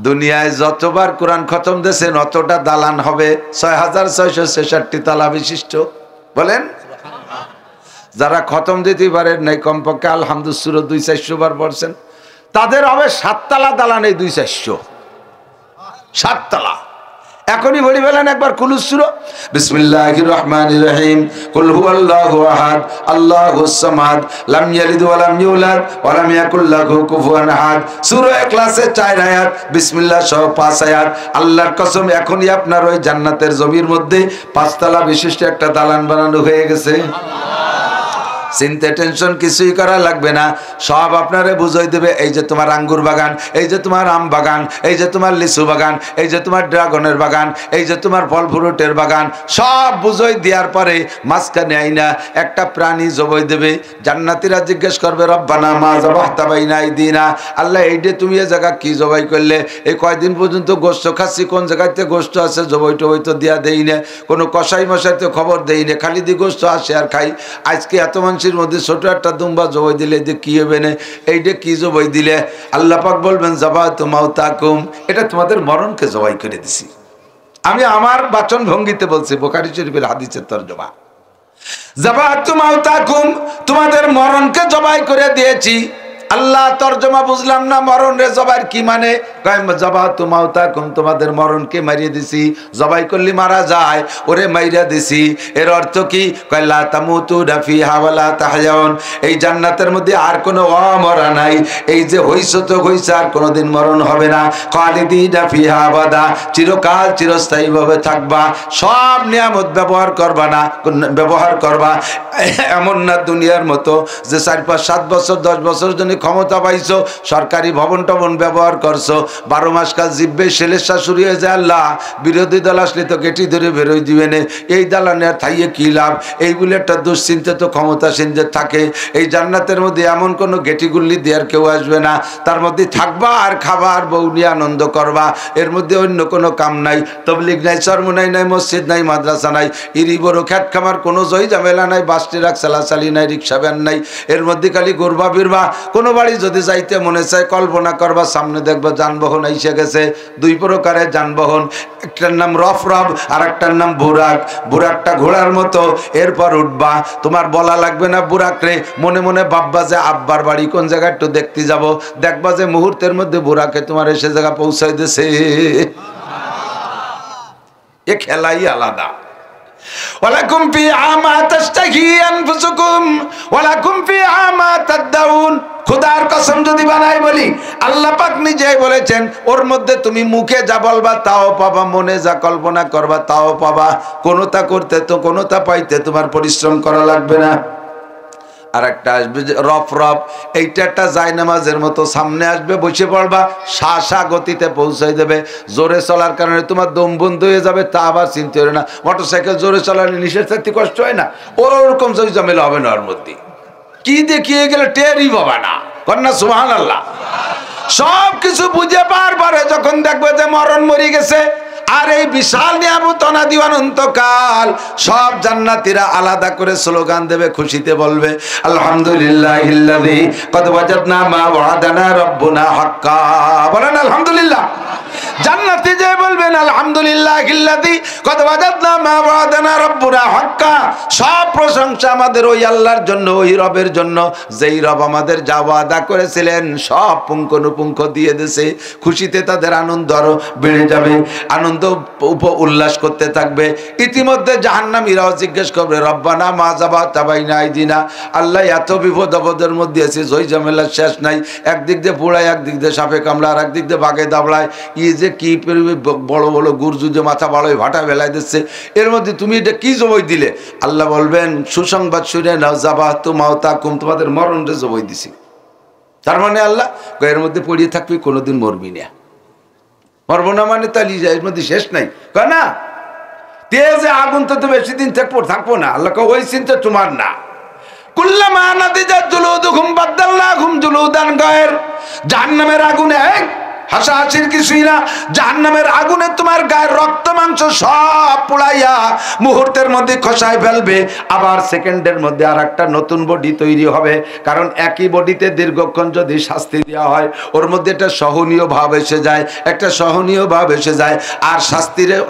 দুনিয়ায় যতবার কোরআন খতম দিয়েছেন অতটা দালান হবে, 6666 তালা বিশিষ্ট। বলেন, যারা খতম দিতে পারেন নাই কমপক্ষে আলহামদুলিল্লাহ 200-400 বার পড়ছেন, তাদের হবে 7 তালা দালান, এই 200-400 7 তালা। এখনই বলি বলেন একবার কুলুস সূরা বিসমিল্লাহির রহমানির রহিম। কুল হুয়াল্লাহু আহাদ আল্লাহুস সামাদ লাম ইয়ালিদ ওয়া লাম ইউলাদ ওয়া লাম ইয়াকুল লাহু কুফুয়ান আহাদ। সূরা ইখলাসে 4 আয়াত, বিসমিল্লাহ সহ 5 আয়াত। আল্লাহর কসম এখনই আপনার ওই জান্নাতের জমির মধ্যে 5 তলা বিশিষ্ট একটা দালান বানানো হয়ে গেছে। চিন্তা টেনশন কিছুই করা লাগবে না, সব আপনারে বুঝাই দেবে। এই যে তোমার আঙ্গুর বাগান, এই যে তোমার আম বাগান, এই যে তোমার লিচু বাগান, এই যে তোমার ড্রাগনের বাগান, এই যে তোমার ফল ফ্রুটের বাগান, সব বুঝাই দেওয়ার পরে মাঝখানে আইনা একটা প্রাণী জবাই দেবে। জান্নাতীরা জিজ্ঞেস করবে রব্বানা মা যাবাহতা বাইনা আইদিনা, আল্লাহ এইটা তুমি এ জায়গা কি জবাই করলে? এই কয়দিন পর্যন্ত গোশত খাচ্ছি, কোন জায়গাতে গোশত আছে জবাই টবাই তো দেওয়া দেই না, কোনো কষাই মশাইতে খবর দেই না, খালি দিয়ে গোশত আসে আর খাই। আজকে এত মানুষের মধ্যে ছোট একটা দুম্বা জবাই দিলে যে কি হবে না, এইটা কি জবাই দিলে? আল্লাহ পাক বলবেন যাবাতু মাউতাকুম, এটা তোমাদের মরণকে জবাই করে দিছি। আমি আমার বাচন ভঙ্গিতে বলছি, বুখারী শরীফের হাদিসের তরজমা। যাবাতু মাউতাকুম, তোমাদের মরণকে জবাই করে দিয়েছি। আল্লাহ তরজমা বুঝলাম না, মরণ রে জবাই কি মানে? যাবাতু মাউতাকুম, তোমাদের মরণকে মারিয়ে দিছি। জবাই করলে মারা যায়, ওরে মাইরা দিছি। এর অর্থ কি? লা তামুতুনা ফিহা ওয়া লা তাহয়াউন, এই জান্নাতের মধ্যে আর কোনো অমরা নাই। এই যে হইছ তো হইছে, আর কোনোদিন মরণ হবে না। খালিদিনা ফিহা আবাদা, চিরকাল চিরস্থায়ীভাবে থাকবা। সব নিয়ামত ব্যবহার করবা না, ব্যবহার করবা। এমন না দুনিয়ার মতো যে 4-5-7 বছর 10 বছর জন্য ক্ষমতা পাইছো, সরকারি ভবন টবন ব্যবহার করছো, 12 মাস কাল জিব্বে সেলেসা শুরু হয়ে যায়। আল্লাহ বিরোধী দল আসলে তো গেটি ধরে বেরোয় দিবে না, এই দালানে আর থাইয়ে কি লাভ, এই বলে একটা দুশ্চিন্তা তো ক্ষমতাসীনদের থাকে। এই জান্নাতের মধ্যে এমন কোনো গেটিগুল্লি দেওয়ার কেউ আসবে না, তার মধ্যে থাকবা আর খাবা আর বউ নিয়ে আনন্দ করবা, এর মধ্যে অন্য কোনো কাম নাই, তবলিগ নাই, চরমনাই নাই, মসজিদ নাই, মাদ্রাসা নাই, ইরি বড় খ্যাট খামার কোনো জয় ঝামেলা নাই, বাস ট্রাক চালাচালি নাই, রিক্সা ভ্যান নাই, এর মধ্যে খালি ঘুরবা ফিরবা। কোনো বাড়ি যদি যাইতে মনে চায় কল্পনা করবা, সামনে দেখবা যানবাহন এসে গেছে, 2 প্রকারের যানবাহন, একটার নাম রফরফ আর একটার নাম বুরাক। বুরাকটা ঘোড়ার মতো, এরপর উঠবা, তোমার বলা লাগবে না বুরাক রে, মনে মনে ভাববা যে আব্বার বাড়ি কোন জায়গায় একটু দেখতে যাব, দেখবা যে মুহূর্তের মধ্যে বুরাকে তোমার এসে জায়গা পৌঁছাই দিছে। এ খেলাই আলাদা। ওয়ালাকুম ফিহা মা তাশতাহি আনফুসুকুম ওয়ালাকুম ফিহা মা তাদউন। খোদার কসম যদি বানাই বলি, আল্লাহ পাক নিজেই বলেছেন ওর মধ্যে তুমি মুখে যা বলবা তাও পাবা, মনে যা কল্পনা করবা তাও পাবা, কোনোটা করতে তো কোনোটা পাইতে তোমার পরিশ্রম করা লাগবে না। আর একটা আসবে যে রফরফ, এইটা একটা জায়নামাজের মতো, সামনে আসবে, বসে পড়বা, শাসা গতিতে পৌঁছাই দেবে। জোরে চলার কারণে তোমার দম বন্ধ হয়ে যাবে, তা আবার চিনতে হবে না। মোটরসাইকেল জোরে চালালে নিষেধ থাকতে কষ্ট হয় না, ওরকম জয় ঝামেলা হবে না। ওর মধ্যে কি দেখিয়ে গেলে টেরই বাবা না, কন্যা সুবহানাল্লাহ। সব কিছু বুঝে পারবারে যখন দেখবে যে মরণ মরি গেছে, আর এই বিশাল নিয়ামত অনাদি অনন্তকাল, সব জান্নাতীরা আলাদা করে স্লোগান দেবে, খুশিতে বলবে আলহামদুলিল্লাহিল্লাযী কদ ওয়াজাদনা মা ওয়াদানা রাব্বুনা হাক্কা। বলেন আলহামদুলিল্লাহ। জান্নাতি যে বলবেন আলহামদুলিল্লাহিল্লাযী কদ ওয়াজাদনা মা ওয়াদানা রাব্বুনা হাক্কা। সব প্রশংসা আমাদের ওই আল্লাহর জন্য, ওই রবের জন্য, যেই রব আমাদের যা ওয়াদা করেছিলেন সব পুঙ্খানুপুঙ্খ দিয়ে দিয়েছে। খুশিতে তাদের আনন্দ আরো বেড়ে যাবে, আনন্দ উল্লাস করতে থাকবে। ইতিমধ্যে জাহান্নামীরাও জিজ্ঞেস করবে রব্বানা মা যাবাতা বাইনা আইদিনা। আল্লাহ এত বিপদ আপদের মধ্যে আছে, জয় ঝামেলার শেষ নাই, একদিক দিয়ে পোড়ায়, একদিক দিয়ে সাপে কামড়ায়, আর একদিক দিয়ে বাঘে দাবড়ায়, যে কি বড় বড় গুরজু যে মাথা বাড়োয় ভাটা বেলায় দিচ্ছে, এর মধ্যে তুমি এটা কি জবই দিলে? আল্লাহ বলবেন সুসংবাদ শুনে নাও, যাবাতু মাউতাকুম, তোমাদের মরণটা জবই দিছি। তার মানে আল্লাহ এর মধ্যে পড়িয়ে থাকবি, কোনোদিন মরবি না। মরবো না মানে তালি যায়, এর মধ্যে শেষ নাই, কয় না তেজে আগুন তো বেশি দিন থাকবো না। আল্লাহ ওই চিন্তা তোমার না। কুল্লামা নাদিজাত জুলুদুহুম বাদদালনাহুম জুলুদান গায়র। জাহান্নামের আগুনে হাসাহাসির কিছুই না, জাহান্নামের আগুনে তোমার গায়ের রক্ত মাংস সব পোড়াইয়া মুহূর্তের মধ্যে খসায় ফেলবে। আবার সেকেন্ডের মধ্যে আর একটা নতুন বডি তৈরি হবে, কারণ একই বডিতে দীর্ঘক্ষণ যদি শাস্তি দেওয়া হয়, ওর মধ্যে একটা সহনীয় ভাব এসে যায়, একটা সহনীয় ভাব এসে যায়, আর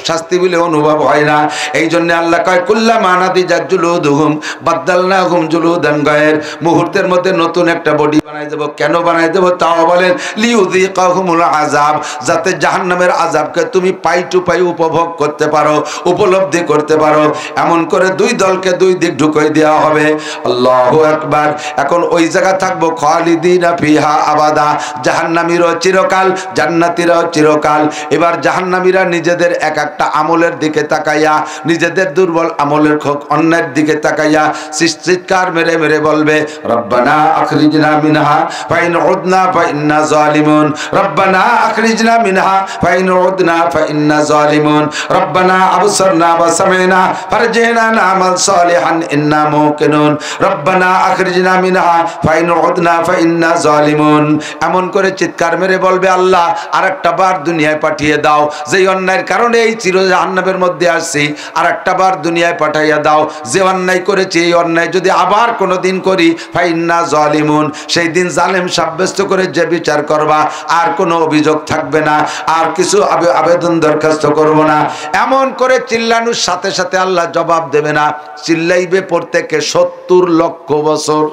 শাস্তি বলে অনুভব হয় না। এই জন্য আল্লাহ কয় কুল্লামা নাদিজাত জুলুদুহুম বাদদালনাহুম জুলুদান গায়র। মুহূর্তের মধ্যে নতুন একটা বডি বানাই দেব। কেন বানাই দেব? তাও বলেন লিউযিকাহুমুল আযাব, যাতে জাহান্নামের আযাবকে তুমি পাই টু পাই উপভোগ করতে পারো, উপলব্ধি করতে পারো। এমন করে দুই দলকে দুই দিক ঢুকিয়ে দেওয়া হবে। আল্লাহু আকবার। এখন ওই জায়গা থাকবো খালিদিনা ফিহা আবাদা, জাহান্নামীরাও চিরকাল, জান্নাতীরাও চিরকাল। এবার জাহান্নামীরা নিজেদের এক একটা আমলের দিকে তাকাইয়া, নিজেদের দুর্বল আমলের অন্যের দিকে তাকাইয়া চিৎকার মেরে মেরে বলবে রব্বানা আখরিজনা মিনহা ফাইন উদনা ফাইন্না জালিমুন, রব্বানা আখরিজনা মিনহা ফাইন উদনা ফাইন্না জালিমুন, রব্বানা আবসারনা ওয়া সামি'না ফারজি'না না'মাল সালিহান ইন্না মুকিনুন, রব্বানা আখরিজনা মিনহা ফাইন উদনা ফাইন্না জালিমুন। এমন করে চিৎকার মেরে বলবে আল্লাহ আরেকটা বার দুনিয়ায় পাঠিয়ে দাও, যেই অন্যায়ের কারণে এই চির জাহান্নামের মধ্যে আসছি, আরেকটা বার দুনিয়ায় পাঠাইয়া দাও। যে অন্যায় করেছি এই অন্যায় যদি আবার কোনোদিন করি ফাইন্না জালিমুন, সেই দিন জালেম সাব্যস্ত করে যে বিচার করবা, আর কোনো অভিযোগ থাকবে না, আর কিছু আবেদন দরখাস্ত করব না। এমন করে চিল্লানোর সাথে সাথে আল্লাহ জবাব দেবে না, চিল্লাইবে প্রত্যেকে 70 লক্ষ বছর।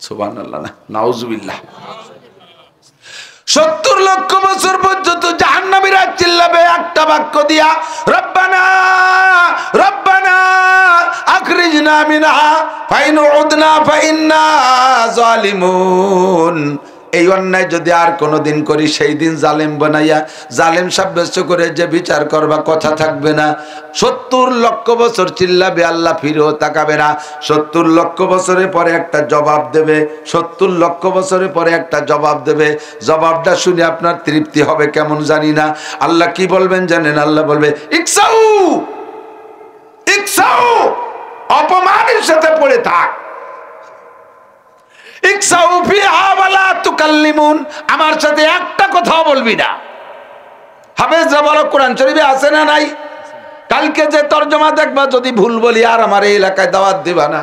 সুবহানাল্লাহ, না নাউজুবিল্লাহ। 70 লক্ষ বছর পর্যন্ত জাহান্নামীরা চিল্লাবে একটা বাক্য দিয়া রব্বানা রব্বানা আখরিজনা মিনহা ফাইন উদনা ফাইন্না জালিমুন। এই অন্যায় যদি আর কোনোদিন করি সেই দিন জালেম বানাইয়া জালেম সাব্যস্ত করে যে বিচার করবা কথা থাকবে না। 70 লক্ষ বছর চিল্লাবে, আল্লাহ ফিরেও তাকাবে না। 70 লক্ষ বছরের পরে একটা জবাব দেবে, 70 লক্ষ বছরের পরে একটা জবাব দেবে। জবাবটা শুনে আপনার তৃপ্তি হবে কেমন জানি না। আল্লাহ কি বলবেন জানেন? আল্লাহ বলবে ইকসাউ ইকসাউ, অপমানের সাথে পড়ে থাক। ইকসাউ ফিহা ওয়ালা তুকাল্লিমুন, আমার সাথে একটা কথাও বলবি না। হাফেজরা বলো কোরআন শরীফে আছে না নাই? কালকে যে তরজমা দেখবা যদি ভুল বলি আর আমার এই এলাকায় দাওয়াত দিবা না।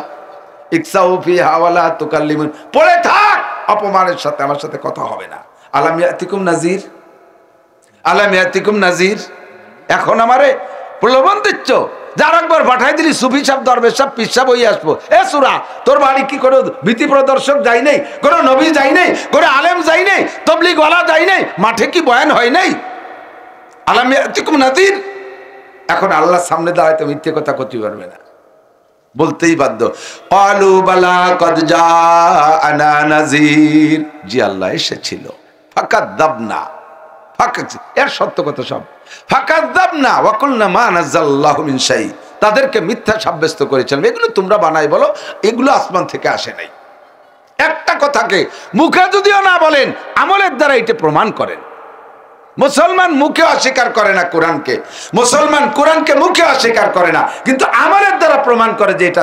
ইকসাউ ফিহা ওয়ালা তুকাল্লিমুন, পড়ে থাক, অপমানের সাথে আমার সাথে কথা হবে না। আলাম ইয়াতিকুম নাজির, আলাম ইয়াতিকুম নাজির। এখন আমারে প্রলোভন দিচ্ছ, যার একবার পাঠাই দিলি সুফি সাহেব, দরবেশ সাহেব, পীর সাহেব হয়ে আসবো। এ সুরা, তোর বাড়ি কি কোনো ভীতি প্রদর্শক যাই নাই, কোনো নবী যাই নাই, কোনো আলেম যাই নাই, তবলিগ ওয়ালা যাই নাই, মাঠে কি বয়ান হয় নাই? আলাম ইয়াতিকুম নাজির। এখন আল্লাহর সামনে দাঁড়াইতে মিথ্যে কথা করতে পারবে না, বলতেই বাধ্য। ক্বালু বালা কদ জাআনা নাজির, জি আল্লাহ এসেছিল। ফাকাদ্দাবনা, এর সত্য কথা সব। ফাকাদ্দাবনা ওয়া কুলনা মা নাযাল্লাহু মিন শাই, তাদেরকে মিথ্যা সাব্যস্ত করেছেন। এগুলো তোমরা বানাই বলো, এগুলো আসমান থেকে আসে নাই। একটা কথাকে মুখে যদিও না বলেন, আমলের দ্বারা এটা প্রমাণ করেন। মুসলমান মুখে অস্বীকার করে না কোরআনকে, মুসলমান কোরআনকে মুখে অস্বীকার করে না, কিন্তু আমলের দ্বারা প্রমাণ করে যে এটা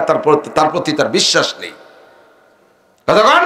তার প্রতি তার বিশ্বাস নেই। কতক্ষণ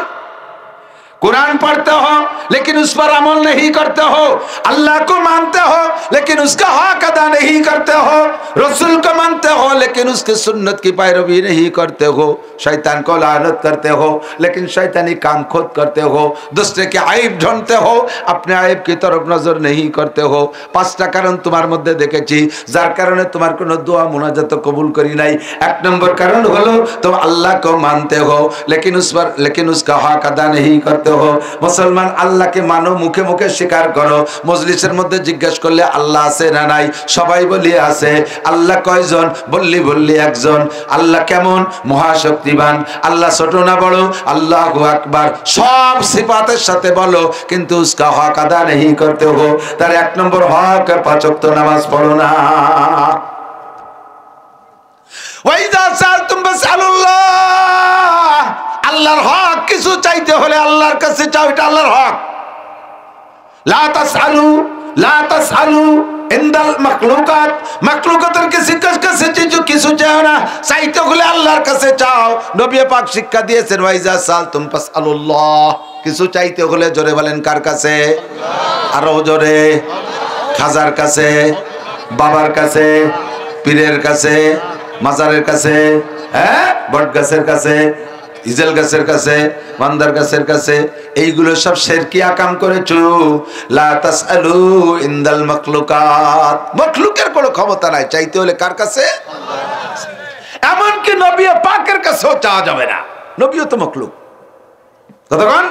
कुरान पढ़ते हो लेकिन उस पर अमल नहीं करते हो, अल्लाह को मानते हो लेकिन उसका हक अदा नहीं करते हो, रसूल को मानते हो लेकिन उसके सुन्नत की पैरवी नहीं करते हो, शैतान को लानत करते हो लेकिन शैतानी काम खुद करते हो, दूसरे के आइब ढूंढते हो, अपने आइब की तरफ नजर नहीं करते हो। 5টা কারণ তোমার মধ্যে দেখেছি যার কারণে তোমার কোনো দোয়া মুনাজাত কবুল করি নাই। 1 নম্বর কারণ হলো तुम अल्लाह को मानते हो लेकिन उसका हक अदा नहीं करते हो। मुसलमान अल्लाह के मानो, मुखे मुखे स्वीकार करो, मजलिसेर मध्य जिज्ञास करले अल्लाह आछे ना नाई, सबाई बलि आछे। अल्लाह कयजन बलली बलली एकजन। अल्लाह केमन? महाशक्तिमान। अल्लाह छोटो ना बड़ो? अल्लाहु আকবার। सब सिफातेर साथे बोलो किन्तु उसका हक अदा नहीं करते हो। तार 1 नम्बर हक 5 वक्त नामाज पढ़ो ना। ওয়াইদা সালতুম ফাসআলুল্লাহ, আল্লাহর হক কিছু চাইতে হলে আল্লাহর কাছে চাও, এটা আল্লাহর হক। লা তাসআলু ইনদাল মাখলুকাত, মাখলুকাতের কাছে কিছু চাও না, চাইতে হলে আল্লাহর কাছে চাও। নবী পাক শিক্ষা দিয়েছেন ওয়াইজা সালতুম ফাসআলুল্লাহ, কিছু চাইতে হলে জোরে বলেন কার কাছে? আল্লাহ। আরো জোরে? খাজার কাছে, বাবার কাছে, পীরের কাছে, মাজারের কাছে, হ্যাঁ, বট গাছের কাছে, ইজেল গাছের কাছে, মান্দার গাছের কাছে। এইগুলো সব শিরকিয়া কাম করেছো। লা তাসআলু ইনদাল মাখলুকাত, মাখলুকের কোনো ক্ষমতা নাই, চাইতে হলে কার কাছে? আল্লাহর কাছে। এমনকি নবী পাকের কাছেও চাওয়া যাবে না, নবীও তো মাখলুক। কতক্ষণ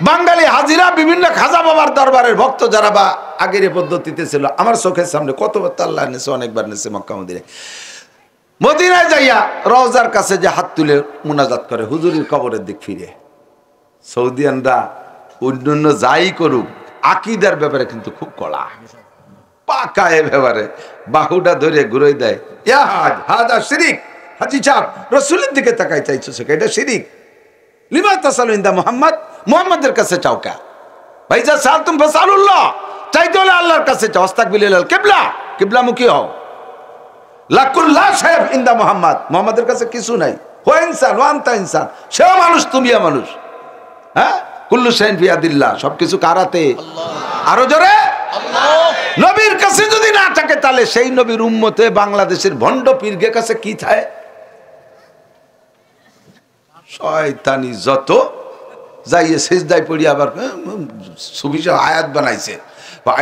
বাঙালি হাজিরা বিভিন্ন খাজা বাবার দরবারের ভক্ত যারা বা আগের পদ্ধতিতে ছিল, আমার চোখের সামনে কতবার আল্লাহ নেছে, অনেকবার নেছে মক্কা মদিনায়। মদিনায় যাইয়া রওজার কাছে যে হাত তুলে মুনাজাত করে হুজুরের কবরের দিক ফিরে। সৌদিয়ানরা অন্যান্য যাই করুক আকীদার ব্যাপারে কিন্তু খুব কড়া, পাকা এ ব্যাপারে। বাহুটা ধরে ঘুরে দেয়, ইয়া হাজ হাজা শিরিক। হাজি সাহেব রাসূলের দিকে তাকাই চাইছো, এটা শিরিক। লিমা তাসালু ইনদা মুহাম্মদ, মুহাম্মাদের কাছে চাও কা? ভাইজা সালতুম ফাসালুল্লাহ, চাইতে হলে আল্লাহর কাছে চাও। আস্তাকবিলাল কিবলা, কিবলামুখী হও। লাকুল্লাহ সাহেব ইন্দা মুহাম্মদ, মুহাম্মাদের কাছে কিছু নাই। হো ইনসান ওয়া আনতা ইনসান, সেও মানুষ তুমিও মানুষ। হ্যাঁ, কুল্লু শাইইন ফিয়াদিল্লাহ, সবকিছু কার হাতে? আল্লাহ। আরো জোরে আল্লাহ। নবীর কাছে যদি না থাকে তাহলে সেই নবীর উম্মতে বাংলাদেশের ভণ্ড পীরদের কাছে কি থাকে? শয়তানি যত যাইয়ে সিজদায় পড়ি আবার সুবিশা আয়াত বানাইছে,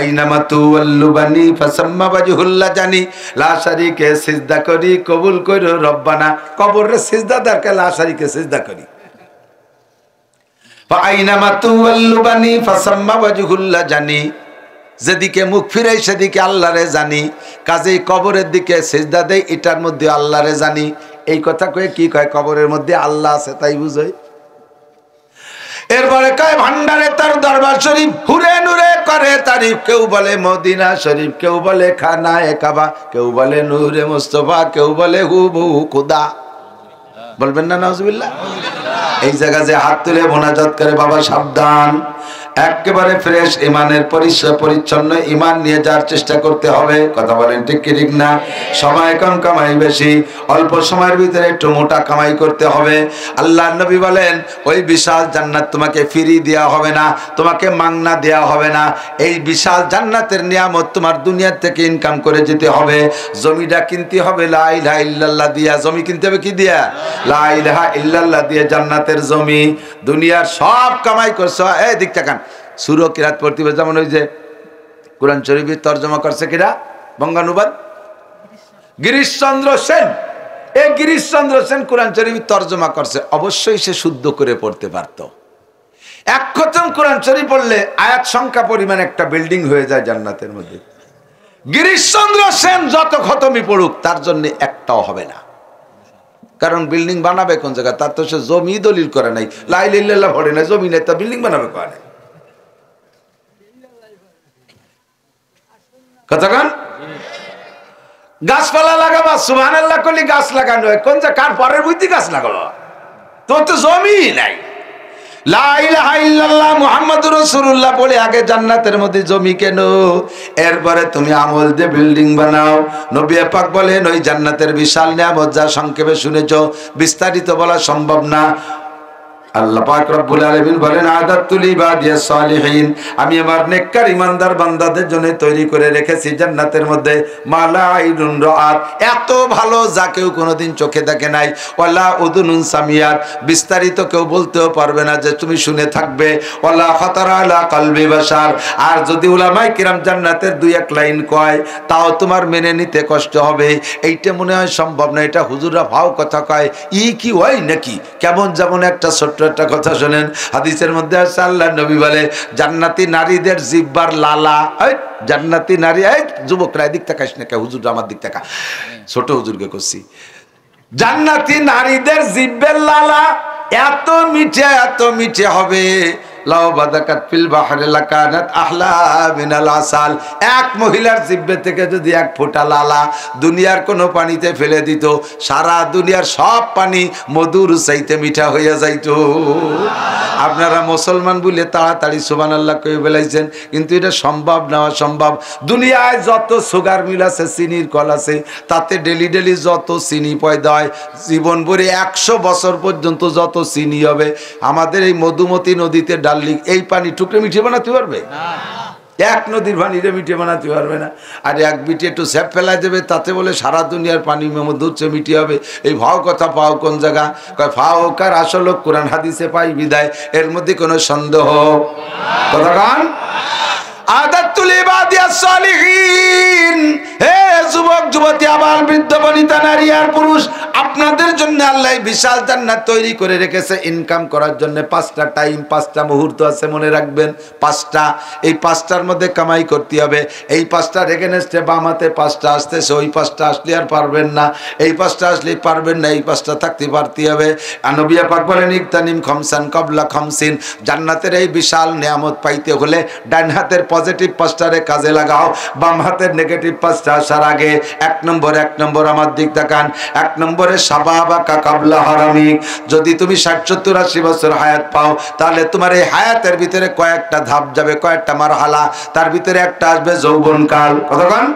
আইনামা তুওয়াল্লু বানি ফাসাম্মা ওয়াজহুল্লাহ জানি লা শারীকে সিজদা করি কবুল কইরো রব্বানা। কবরে সিজদা দরকার, লা শারীকে সিজদা করি। আইনামা তুওয়াল্লু বানি ফাসাম্মা ওয়াজহুল্লাহ জানি, যেদিকে মুখ ফিরাই সেদিকে আল্লাহরে জানি, কাজেই কবরের দিকে সিজদা দেই, এটার মধ্যে আল্লাহরে জানি। এই কথা কয়ে কি কয়? কবরের মধ্যে আল্লাহ আছে তাই বুঝাই। এরপরে কয় ভান্ডারে তার দরবার শরীফ, হুরে নুরে করে তারিফ। কেউ বলে মদিনা শরীফ, কেউ বলে খানায়ে কাবা, কেউ বলে নূরে মুস্তফা, কেউ বলে হুবহু খুদা। বলবেন না নাউজুবিল্লাহ? এই জায়গা যে হাত তুলে মোনাজাত করে, বাবা সাবধান, একেবারে ফ্রেশ ইমানের পরিচ্ছন্ন ইমান নিয়ে যাওয়ার চেষ্টা করতে হবে। কথা বলেন ঠিক কি ঠিক না? সময় কম, কামাই বেশি, অল্প সময়ের ভিতরে একটু মোটা কামাই করতে হবে। আল্লাহর নবী বলেন ওই বিশাল জান্নাত তোমাকে ফ্রি দেওয়া হবে না, তোমাকে মাংনা দেওয়া হবে না। এই বিশাল জান্নাতের নিয়ামত তোমার দুনিয়া থেকে ইনকাম করে যেতে হবে। জমিটা কিনতে হবে লা ইলাহা ইল্লাল্লাহ দিয়া। জমি কিনতে হবে কি দিয়া? লা ইলাহা ইল্লাল্লাহ দিয়ে জান্নাতের জমি। দুনিয়ার সব কামাই করছো, এই দিক তাকান, সূরা কিরাত পড়তে হবে। যেমন ওই যে কোরআন শরীফের তরজমা করছে কিরা, বঙ্গানুবাদ গিরিশচন্দ্র সেন। এই গিরিশচন্দ্র সেন কোরআন শরীফের তরজমা করছে, অবশ্যই সে শুদ্ধ করে পড়তে পারত। এক খতম কোরআন শরীফ পড়লে আয়াত সংখ্যা পরিমাণ একটা বিল্ডিং হয়ে যায় জান্নাতের মধ্যে। গিরিশচন্দ্র সেন যত খতমই পড়ুক তার জন্য একটাও হবে না। কারণ বিল্ডিং বানাবে কোন জায়গায়? তার তো সে জমি দলিল করে নাই, লা ইলাহা ইল্লাল্লাহ পড়ে নাই, জমি নেই, তা বিল্ডিং বানাবে কোন? কতক্ষণ গাছপালা লাগাবা, সুবহানাল্লাহ কলি গাছ লাগানো হয় কোন যা? কার পরের বুদ্ধি গাছ লাগাবো? তোর তো জমি নাই। লা ইলাহা ইল্লাল্লাহ মুহাম্মাদুর রাসূলুল্লাহ বলে আগে জান্নাতের মধ্যে জমি কেন, এরপরে তুমি আমল দিয়ে বিল্ডিং বানাও। নবী পাক বলেন ওই জান্নাতের বিশাল নিয়ামত যা সংক্ষেপে শুনেছো, বিস্তারিত বলা সম্ভব না। আল্লাহ পাক রব্বুল আলামিন বলেন আদাতুল ইবাদিয়াস সালিহিন, আমি আমার নেককার ইমানদার বান্দাদের জন্য তৈরি করে রেখেছি জান্নাতের মধ্যে মালা আইনুন রাআত, এত ভালো যা কেউ কোনোদিন চোখে দেখে নাই, ওয়ালা উযুনুন সামিয়াত, বিস্তারিত কেউ বলতেও পারবে না যে তুমি শুনে থাকবে, ওয়ালা খাতারা আলা কলবি বাশার। আর যদি উলামায়ে কিরাম জান্নাতের দুই এক লাইন কয় তাও তোমার মেনে নিতে কষ্ট হবে। এইটা মনে হয় সম্ভব না, এটা হুজুররা ভাও কথা কয়, ই কি হয় নাকি? কেমন যেমন একটা ছোট্ট একটা কথা শোনেন, হাদিসের মধ্যে আছে আল্লাহর নবী বলে জান্নাতি নারীদের জিহ্বার লালা, জান্নাতি নারী, এই যুবকরা এদিক তাকাইস না, হুজুর আমার দিক তাকা, ছোট হুজুরকে করছি, জান্নাতি নারীদের জিহ্বের লালা এত মিঠে, এত মিঠে হবে, লাউ বাদাকাত ফিল বাহরি লাকানাত আহলা মিনাল আসাল। এক মহিলার জিহ্বা থেকে যদি এক ফোঁটা লালা দুনিয়ার কোনো পানিতে ফেলে দিত, সারা দুনিয়ার সব পানি মধুর চাইতে মিঠা হইয়া যাইত। আপনারা মুসলমান বলে তাড়াতাড়ি সুবহানাল্লাহ কই বলাইছেন, কিন্তু এটা সম্ভব না, অসম্ভব। দুনিয়ায় যত সুগার মিল আছে, চিনির কল আছে, তাতে ডেলি ডেলি যত চিনি পয়দা হয়, জীবন ভরে 100 বছর পর্যন্ত যত চিনি হবে, আমাদের এই মধুমতি নদীতে ডাললি এই পানি টুকরে মিঠে বানাতে পারবে? এক নদীর পানিরে মিঠে বানাতে পারবে না। আর এক বিটে একটু স্যাপ ফেলাই দেবে, তাতে বলে সারা দুনিয়ার পানি মধুর চেয়ে মিঠে হবে। এই ভাও কথা পাও কোন জায়গা? কয় ফাও কার আসল কোরআন হাদিসে পাই বিদায়, এর মধ্যে কোনো সন্দেহ কথা গান। আদাতুল ইবাদিয়াস সালিহিন, হে যুবক যুবতী, আবার বৃদ্ধ বনিতা, নারী আর পুরুষ, আপনাদের জন্য আল্লাহ বিশাল জান্নাত তৈরি করে রেখেছে ইনকাম করার জন্য। 5টা টাইম, 5টা মুহূর্ত আছে, মনে রাখবেন 5টা। এই 5টার মধ্যে কামাই করতে হবে। এই 5টার এগেনস্টে বাম হাতে 5টা আসতেছে, ওই 5টা আসলে আর পারবেন না, এই 5টা আসলে পারবেন না, এই 5টা থাকতে পারতে হবে। নবী পাক বলেন ইকতানিম খামসান কবলা খামসিন, জান্নাতের এই বিশাল নিয়ামত পাইতে হলে ডান হাতের পজিটিভ 5টারে কাজে লাগাও, বাম হাতের নেগেটিভ 5টা আসার আগে। এক নম্বর আমার দিক তাকান, 1 নম্বরে শাবাবাকা কাবলা হারামিক। যদি তুমি 60 70 80 বছর হায়াত পাও, তাহলে তোমার এই হায়াতের ভিতরে কয়েকটা ধাপ যাবে, কয়েকটা মারহালা, তার ভিতরে একটা আসবে যৌবনকাল। কতক্ষণ?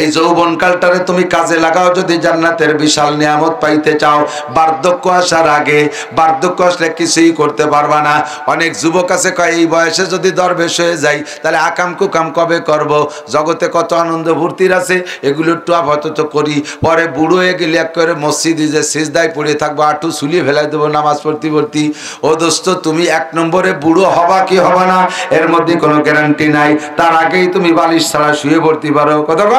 এই যৌবনকালটারে তুমি কাজে লাগাও যদি জান্নাতের বিশাল নিয়ামত পাইতে চাও। বার্ধক্য আসার আগে, বার্ধক্য আসলে কিছুই করতে পারবা না। অনেক যুবক আছে কয় এই বয়সে যদি দরবেশ হয়ে যাই তাহলে আকাম কুকাম কবে করব? জগতে কত আনন্দ ভর্তির আছে, এগুলো একটু আপাতত করি, পরে বুড়ো হয়ে গেলে এক করে মসজিদে যে সিজদায় পড়ে থাকবো, আঁটু সুলিয়ে ফেলাই দেবো নামাজ পড়তে পড়তে। ও দোস্ত, তুমি 1 নম্বরে বুড়ো হবা কি হবা না এর মধ্যে কোনো গ্যারান্টি নাই, তার আগেই তুমি বালিশ ছাড়া শুয়ে পড়তে পারো। কতক্ষণ?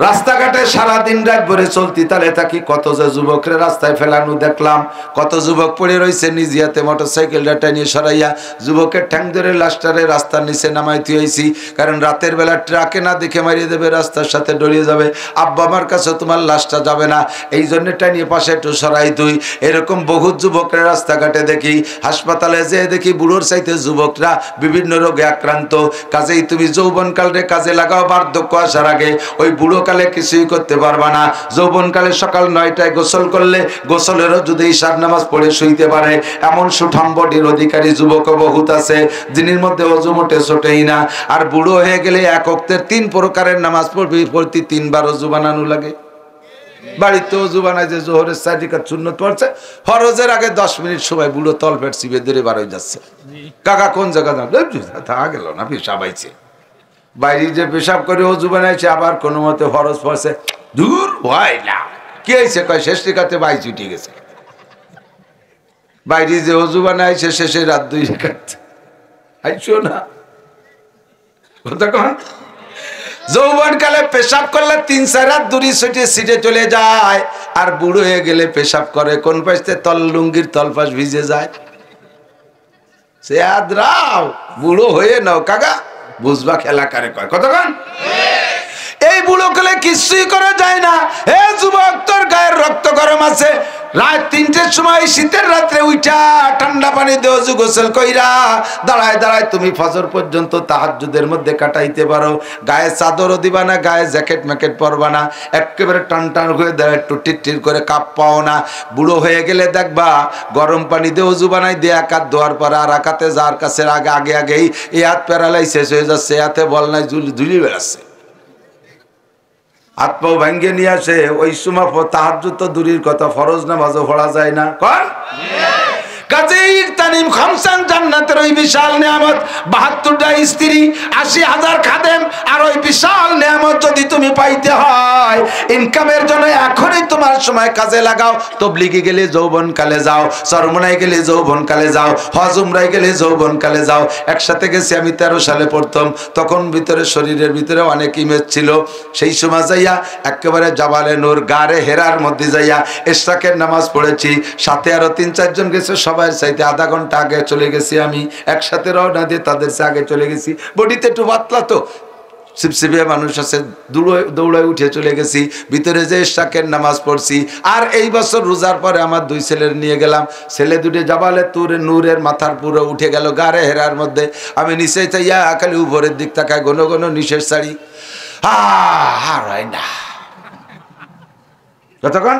রাস্তাঘাটে সারা দিন রাত ভরে চলতি তালে থাকি কত যে যুবকরা রাস্তায় ফেলানো দেখলাম, কত যুবক পড়ে রয়েছে নিজিয়াতে মোটরসাইকেলটা নিয়ে সরাইয়া যুবকের ঠ্যাং ধরে লাশটারে রাস্তার নিচে নামাইতে হয়েছি, কারণ রাতের বেলা ট্রাকে না দেখে মারিয়ে দেবে, রাস্তার সাথে ডরিয়ে যাবে, আব্বা আমার কাছে তোমার লাশটা যাবে না, এই জন্য টানিয়ে পাশে একটু সরাই তুই। এরকম বহু যুবকরা রাস্তাঘাটে দেখি, হাসপাতালে যেয়ে দেখি বুড়োর চাইতে যুবকরা বিভিন্ন রোগে আক্রান্ত। কাজেই তুমি যৌবনকালে কাজে লাগাও, বার্ধক্য আসার আগে। ওই বুড়োকালে কিছুই করতে পারবা না। যৌবনকালে সকাল 9টায় গোসল করলে গোসলেরও যদি ঈশার নামাজ পড়ে শুইতে পারে এমন সুঠাম বডির অধিকারী যুবক বহুত আছে, যিনির মধ্যে অজু মোটে ছোটেই না। আর বুড়ো হয়ে গেলে এক ওয়াক্তের 3 প্রকারের নামাজ পড়বি, প্রতি 3 বার অজু বানানো লাগে। বাড়িতে অজু বানায় যে জোহরের 4 রাকাত সুন্নত পড়ছে, ফরজের আগে 10 মিনিট সময় বুড়ো তলপেট চিপে ধরে বার হয়ে যাচ্ছে। কাকা কোন জায়গা তা গেল না, পেশাব আইছে, বাইরে যে পেশাব করে অজু বানাইছে, আবার কোনো মতে ফরজ পড়ছে, দূর হয় না কি হয়েছে, কয় শেষ রেখাতে বাই ছুটে গেছে। বাইরে যে অজু বানাইছে শেষে রাত 2 রেখাত আইছো না কতক্ষণ। যৌবনকালে পেশাব করলে 3-4 রাত দূরে ছুটিয়ে সিটে চলে যায়, আর বুড়ো হয়ে গেলে পেশাব করে কোন পাশে, তল লুঙ্গির তলপাশ ভিজে যায়। সে আদ্রাও বুড়ো হয়ে নাও কাকা, বুঝবা খেলা কারে কয় কতক্ষণ। এই বুড়ো কালে কিছুই করা যায় না। হে যুবক, তোর গায়ের রক্ত গরম আছে, রাত 3টের সময় শীতের রাত্রে উঠা ঠান্ডা পানি দিয়ে অজু গোসল কইরা দাঁড়ায় দাঁড়ায় তুমি ফজর পর্যন্ত তাহাজ্জুদের মধ্যে কাটাইতে পারো। গায়ে চাদরও দিবা না, গায়ে জ্যাকেট ম্যাকেট পরবা না, একেবারে টান টান হয়ে দেয়, একটু টিটটির করে কাপ পাও না। বুড়ো হয়ে গেলে দেখবা গরম পানি দিয়ে অজু বানাই দিয়ে একাত ধোয়ার পর আর একাতে যার কাছে আগে আগেই এ হাত প্যারালাইসিস হয়ে যাচ্ছে, হাতে বল নাই ঝুলি বেড়াচ্ছে, হাত পাও ভাঙ্গে নিয়ে আসে। ওই সময় তাহাজ্জুদ তো দূরের কথা, ফরজ নামাজও পড়া যায় না। কর কাজেই তানিম খামসান, জান্নাতের ওই বিশাল নিয়ামত, 72টা স্ত্রী, 80,000 খাদেম, আর ওই বিশাল নিয়ামত যদি তুমি পাইতে হয়, ইনকামের জন্য এখনই তোমার সময় কাজে লাগাও। তবলিগে গেলে যৌবনকালে যাও, চরমনায় গেলে যৌবনকালে যাও, হজ উমরায় গেলে যৌবনকালে যাও। একসাথে গেছি আমি 13 সালে পড়তাম, তখন ভিতরে শরীরের ভিতরে অনেক ইমেজ ছিল। সেই সময় যাইয়া একেবারে জাবালে নূর গারে হেরার মধ্যে যাইয়া ইশরাকের নামাজ পড়েছি, সাথে আরো 3-4 জন গেছে, সবাই চাইতে আধা ঘন্টা আগে চলে গেছি। আমি একসাথে রওনা দিয়ে তাদের আগে চলে গেছি। বডিতে একটু পাতলা তো, সিপসিপে মানুষ আছে, দৌড়ায় উঠে চলে গেছি, ভিতরে যে ইশরাকের নামাজ পড়ছি। আর এই বছর রোজার পরে আমার 2 ছেলের নিয়ে গেলাম, ছেলে দুটো জাবালে নূরের মাথার পুরো উঠে গেল গারে হেরার মধ্যে। আমি নিচে চাইয়া খালি উপরের দিক তাকায়, ঘন ঘন নিচের শাড়ি, আর হয় না কতক্ষণ।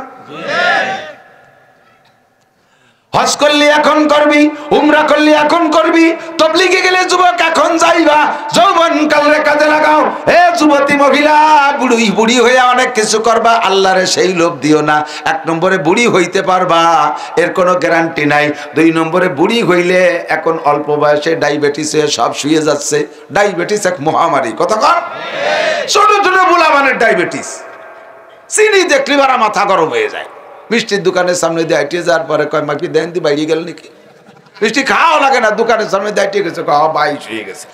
হজ করলি এখন করবি, উমরা করলি এখন করবি, তবলিগে গেলে যুবক এখন যাইবা, যৌবনকালে কাজে লাগাও। হে যুবতী মহিলা, বুড়ি হয়ে অনেক কিছু করবা, আল্লাহরে সেই লোভ দিও না। 1 নম্বরে বুড়ি হইতে পারবা, এর কোনো গ্যারান্টি নাই। 2 নম্বরে বুড়ি হইলে এখন অল্প বয়সে ডায়াবেটিসে সব শুয়ে যাচ্ছে। ডায়াবেটিস এক মহামারী, কতক্ষণ। ছোট ছোট বুলা মানে ডায়াবেটিস, চিনি দেখলি বারা মাথা গরম হয়ে যায়। মিষ্টির দোকানের সামনে দিয়ে হাঁটিয়ে যাওয়ার পরে কয় মাপি দেন দি বাইরে গেল নাকি, মিষ্টি খাওয়া লাগে না, দোকানের সামনে দিয়ে হাঁটিয়ে গেছে, খাওয়া 22 হয়ে গেছে।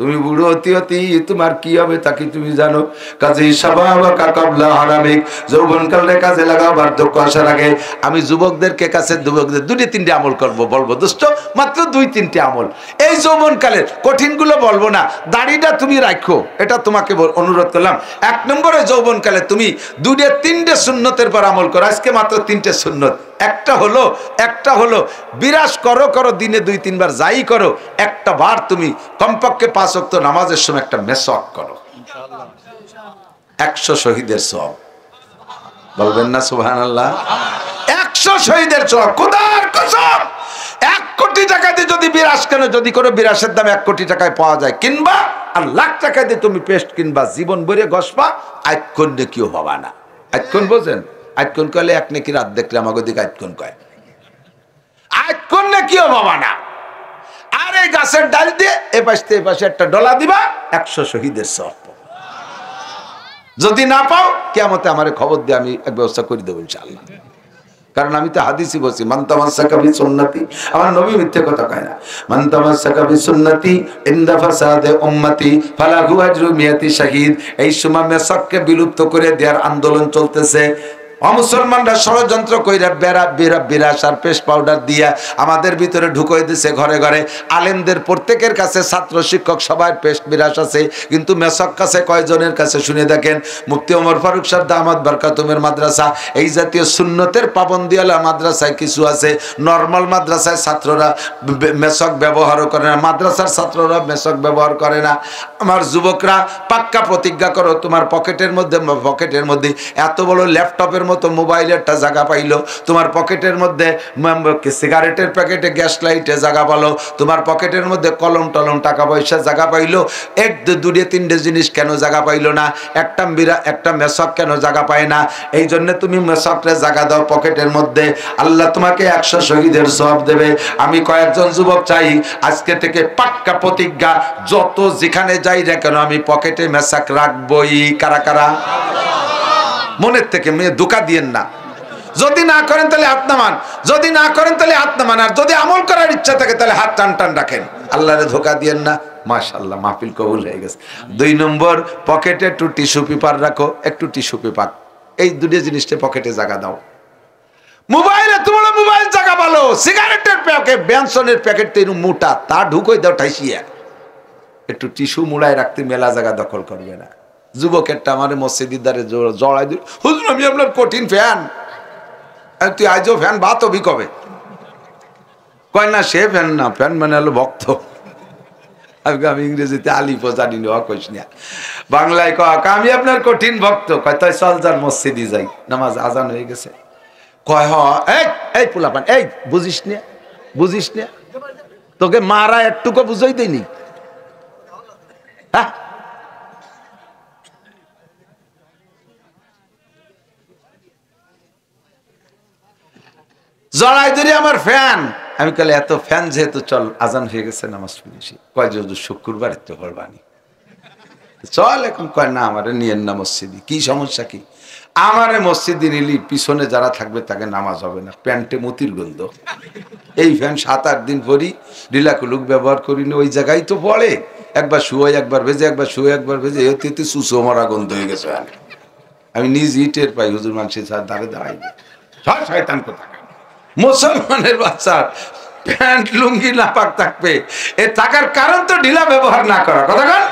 তুমি বুড়ো হতে হতে তোমার কি হবে তা কি তুমি জানো? কাজেই শাবাবাকা কাবলা হারামিক, যৌবনকালে কাজে লাগাও বার্ধক্য আসার আগে। আমি যুবকদেরকে কাছে যুবকদের 2-3টে আমল করবো, বলবো দোস্ত মাত্র 2-3টে আমল। এই যৌবনকালের কঠিনগুলো বলবো না, দাড়িটা তুমি রাখো, এটা তোমাকে অনুরোধ করলাম। 1 নম্বরে যৌবনকালে তুমি 2-3টে সুন্নতের পর আমল করো। আজকে মাত্র 3টে সুন্নত। একটা হলো বিরাস করো দিনে 2-3 বার যাই করো, একটা বার তুমি কমপক্ষে 5 ওয়াক্ত নামাজের সময় একটা মেসওয়াক করো, 100 শহীদের সওয়াব। বলবেন না সুবহানাল্লাহ? 100 শহীদের সওয়াব, খোদার কসম। 1 কোটি টাকা দিয়ে যদি বিরাস কেন, যদি কোনো বিরাসের দাম 1 কোটি টাকায় পাওয়া যায়, কিনবা। আর লাখ টাকা দিয়ে তুমি পেস্ট কিনবা, জীবন ভরে ঘষবা, আইক্ষণ নেকিও পাবা না। আইক্ষণ বোঝেন? আইক্ষণ কইলে 1 নেকি রাত দেখলে আমাকে দিকে আইক্ষণ কয়, আইক্ষণ নেকিও পাবা না। আর এই গাছের ডাল দিয়ে এ পাশে একটা ডলা দিবা, 100 শহীদের সওয়াব। যদি না পাও কিয়ামতে আমারে খবর দিয়ে আমি এক ব্যবস্থা করে দেবো ইনশাআল্লাহ। কারণ আমি তো হাদিসই বলছি, মান তামাসসাকা বিসুন্নতি, আমার নবী মিথ্যে কথা কয় না। মান তামাসসাকা বিসুন্নতি ইনদা ফাসাদে উম্মতি ফালাহু আজরু মিয়াতি শাহীদ। এই সময় মেসাককে বিলুপ্ত করে দেওয়ার আন্দোলন চলতেছে। মুসলমানরা ষড়যন্ত্র কইরা বিরাস আর পেস্ট পাউডার দিয়া আমাদের ভিতরে ঢুকাই দিছে ঘরে ঘরে। আলেমদের প্রত্যেকের কাছে, ছাত্র শিক্ষক সবার পেস্ট বিরাস আছে, কিন্তু মেসক কাছে কয়জনের কাছে শুনে দেখেন। মুফতি ওমর ফারুক সাহেব দামাত বারকাতুমের মাদ্রাসা, এই জাতীয় সুন্নতের পাবন্দিওয়ালা মাদ্রাসায় কিছু আছে। নর্মাল মাদ্রাসায় ছাত্ররা মেসক ব্যবহারও করে না, মাদ্রাসার ছাত্ররা মেসক ব্যবহার করে না। আমার যুবকরা পাক্কা প্রতিজ্ঞা করো, তোমার পকেটের মধ্যে এত বড় ল্যাপটপের মতো মোবাইলেরটা জায়গা পাইলো, তোমার পকেটের মধ্যে সিগারেটের প্যাকেটে গ্যাস লাইটে জায়গা পালো, তোমার পকেটের মধ্যে কলম টলম টাকা পয়সা জায়গা পাইলো, এক দুটো তিনটে জিনিস কেন জায়গা পাইলো না? একটা মেসক কেন জায়গা পায় না? এই জন্য তুমি মেসকটা জায়গা দাও পকেটের মধ্যে, আল্লাহ তোমাকে 100 শহীদের সওয়াব দেবে। আমি কয়েকজন যুবক চাই আজকে থেকে পাক্কা প্রতিজ্ঞা, যত যেখানে যাই না কেন আমি পকেটে মেসক রাখবই। কারা কারা? মনের থেকে, মেয়ে ধোঁকা দিয়েন না। যদি না করেন তাহলে হাত নামান, যদি না করেন তাহলে হাত নামান, আর যদি আমল করার ইচ্ছা থাকে তাহলে হাত টান টান রাখেন। আল্লাহরে ধোঁকা দিয়েন না। মাশাআল্লাহ, মাহফিল কবুল হয়ে গেছে। 2 নম্বর, পকেটে একটু টিস্যু পেপার রাখো, একটু টিস্যু পেপার, এই দুটো জিনিসটা পকেটে জায়গা দাও। মোবাইলে তোমার মোবাইল জায়গা ভালো, সিগারেটের প্যাকেট, বেনসনের প্যাকেট তেরু মোটা, তা ঢুকোই দাও ঠাইসিয়া। একটু টিস্যু মুড়ায় রাখতে মেলা জায়গা দখল করবে না। যুবকেরটা আমার মসজিদের দ্বারে জড়াই দিল, হুজুর আমি আপনার কঠিন ফ্যান। তুই আজও ফ্যান, বাত হবি কবে? কয় না সে ফ্যান না, ফ্যান মানে হলো ভক্ত। আমি ইংরেজিতে আলিফ জানি না, কইস না, বাংলায় কক আমি আপনার কঠিন ভক্ত। কয় তাই চল যার মসজিদে যাই, নামাজ আজান হয়ে গেছে। কয় এই পোলাপান, এই বুঝিস না, তোকে মারা একটুকু বুঝাই দেয়নি? হ্যাঁ, জড়াই ধরে আমার ফ্যান। আমি কালে এত ফ্যান যেহেতু, চল আজান হয়ে গেছে নামাজ পড়েছি। কয় যে শুক্রবার তো পড়বানি, চল এখন। কয় না আমারে নিয়েন না মসজিদে। কি সমস্যা কি? আমারে মসজিদে নিলি পিছনে যারা থাকবে তাকে নামাজ হবে না, প্যান্টে মতির গন্ধ। এই ফ্যান 7-8 দিন পরি রিলাকুলুক ব্যবহার করি না, ওই জায়গায় তো পড়ে। একবার শুয়ে একবার ভেজে, একবার শুয়ে একবার ভেজে, এতে সুসো মারা গন্ধ হয়ে গেছে। আমি নিজ ইটের পাই, হুজুর মানুষের ধারে দাঁড়াই শয়তান কোথা। মুসলমানের বাচ্চার প্যান্ট লুঙ্গি না পাক থাকবে, এ থাকার কারণ তো ঢিলা ব্যবহার না করা। কথা কন,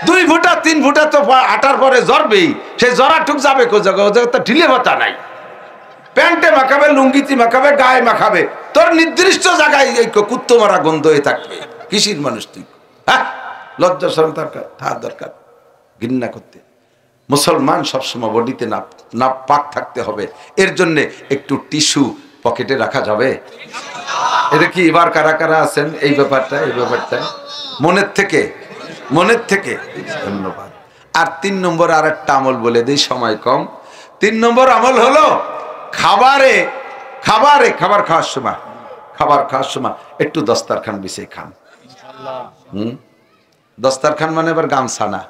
2 ফুটা 3 ফুটা তো আটার পরে জ্বরবেই, সেই জ্বরা টুক যাবে কোন জায়গায়? ও জায়গায় তো ঢিলে বাতা নাই। প্যান্টে মাখাবে, লুঙ্গিতে মাখাবে, গায়ে মাখাবে, তোর নির্দিষ্ট জায়গায় এই কুত্তো মারা গন্ধ হয়ে থাকবে। কিসির মানুষ তুই? হ্যাঁ, লজ্জা শরম দরকার ঘৃণা করতে। মুসলমান সবসময় বডিতে না পাক থাকতে হবে। এর জন্য একটু টিস্যু পকেটে রাখা যাবে? এটা কি এবার কারা কারা আছেন এই ব্যাপারটা মনের থেকে ধন্যবাদ। আর 3 নম্বর আর একটা আমল বলে দিই, সময় কম। 3 নম্বর আমল হলো খাবার খাওয়ার সময় একটু দস্তারখান বিছিয়ে খান। দস্তারখান মানে এবার গামছা না।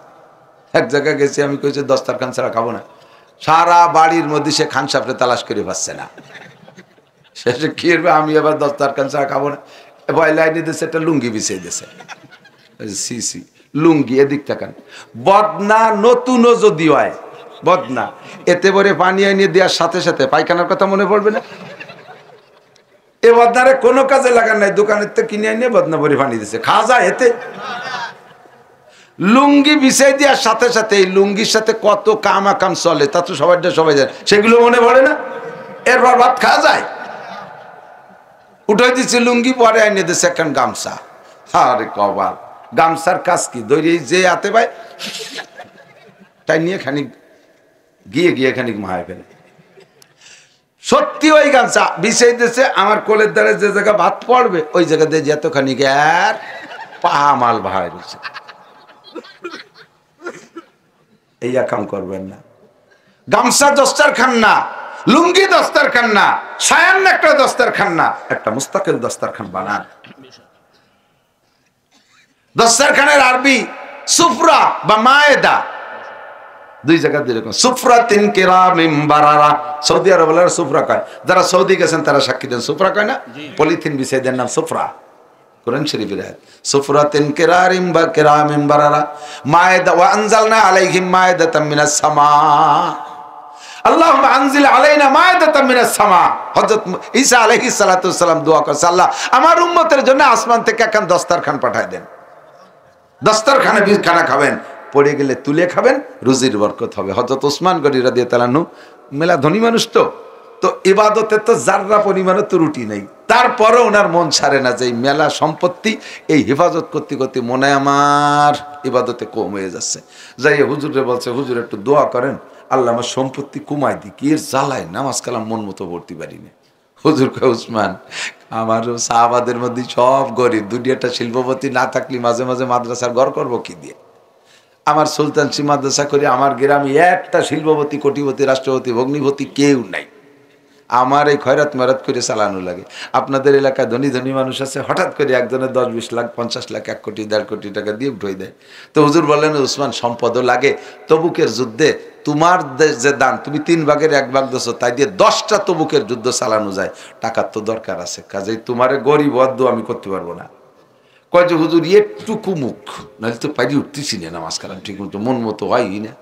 এক জায়গায় গেছি, আমি কইছি দস্তারখান ছাড়া খাবো না। সারা বাড়ির মধ্যে সে খান সাপড়ে তালাশ করে পাচ্ছে না। শেষে কি করবে, আমি এবার দস্তারখান ছাড়া খাবো না। ভয় লাইনে দিয়েছে, একটা লুঙ্গি বিছিয়ে দিয়েছে। সি লুঙ্গি, এদিক তাকান। বদনা নতুনও যদি হয়, বদনা এতে করে পানি এনে দেওয়ার সাথে সাথে পায়খানার কথা মনে পড়বে না? এ বদনারে কোনো কাজে লাগান নাই, দোকানের থেকে কিনে এনে বদনা ভরে পানি দিচ্ছে, খাওয়া যায় এতে? লুঙ্গি বিছাই দেওয়ার সাথে সাথে এই লুঙ্গির সাথে কত কাম চলে, তা তো সবাই যায়, সেগুলো মনে পড়ে না? এরপর ভাত খাওয়া যায়। উঠাই দিচ্ছে লুঙ্গি, পরে এনে দিচ্ছে এখন গামছা। আরে কবার গামছার কাজ কি? দৈরি যে হাতে পায় তাই নিয়ে খানিক গিয়ে খানিক মায় ফেলে। সত্যি ওই গামছা বিছাই দিচ্ছে, আমার কোলের দ্বারা যে জায়গা ভাত পড়বে ওই জায়গাতে যতখানি আর পাহা মাল ভাই রয়েছে। এই কাম করবেন না। গামছা দস্তারখান না, লুঙ্গি দস্তারখান না, সায়ান একটা দস্তারখান না, একটা মুস্তাকিল দস্তারখান বানান। দস্তারখানের আরবি সুফরা বা মায়েদা। দুই জায়গা দুই রকম। সুফরাতিন কিরামিন বারারা, সৌদি আরবের সুফরা কয়, যারা সৌদি গেছেন তারা সাক্ষী দেন, সুফরা কয় না, পলিথিন বিছাই দেন নাম সুফরা, কোরআন শরীফের আয়াত। সুফরাতিন কিরামিন বারারা মায়দা ওয়া আনজালনা আলাইহিম মায়দাতাম মিনাস সামা, আল্লাহুম্মা আনজিল আলাইনা মায়দাতাম মিনাস সামা। হযরত ঈসা আলাইহিস সালাতু ওয়াস সালাম দোয়া করেন, আল্লাহ আমার উম্মতের জন্য আসমান থেকে একখান দস্তরখান পাঠায় দেন, দস্তরখানে খানা খাবেন, পড়ে গেলে তুলে খাবেন, রুজির বরকত হবে। হযরত ওসমান গনি রাদিয়াল্লাহু আনহু মেলা ধনী মানুষ, তো ইবাদতে তো জাররা পরিমাণে তো রুটি নেই, তারপরে ওনার মন ছাড়ে না যে এই মেলা সম্পত্তি এই হেফাজত করতে করতে মনে আমার ইবাদতে কম হয়ে যাচ্ছে। যাই হুজুরে বলছে, হুজুর একটু দোয়া করেন আল্লাহ আমার সম্পত্তি কমাই দি, কি এর জ্বালায় নামাজ কালাম মন মতো পড়তে পারি না। হুজুর কয়, উসমান আমার সাহাবাদের মধ্যে সব গরিব, দুনিয়াটা শিল্পপতি না থাকলে মাঝে মাঝে মাদ্রাসার ঘর করবো কি দিয়ে? আমার সুলতানসি মাদ্রাসা করি, আমার গ্রামে একটা শিল্পপতি, কোটিপতি, রাষ্ট্রপতি, ভগ্নিপতি কেউ নাই, আমার এই খয়রাত মেরাত করে চালানো লাগে। আপনাদের এলাকায় ধনী ধনী মানুষ আছে, হঠাৎ করে একজনের 10-20 লাখ 50 লাখ 1 কোটি 1.5 কোটি টাকা দিয়ে উঠাই দেয়। তো হুজুর বললেন, উসমান সম্পদও লাগে, তবুকের যুদ্ধে তোমার যে দান, তুমি 3 ভাগের 1 ভাগ দিছো, তাই দিয়ে 10টা তবুকের যুদ্ধ চালানো যায়, টাকার তো দরকার আছে, কাজেই তোমারে গরিব অদ্দ আমি করতে পারবো না। কয় যে হুজুর একটুকু মুখ, নাহলে তো পারি উঠতেছি না, নামাজ কালাম ঠিক মতো মন মতো হয়ই না।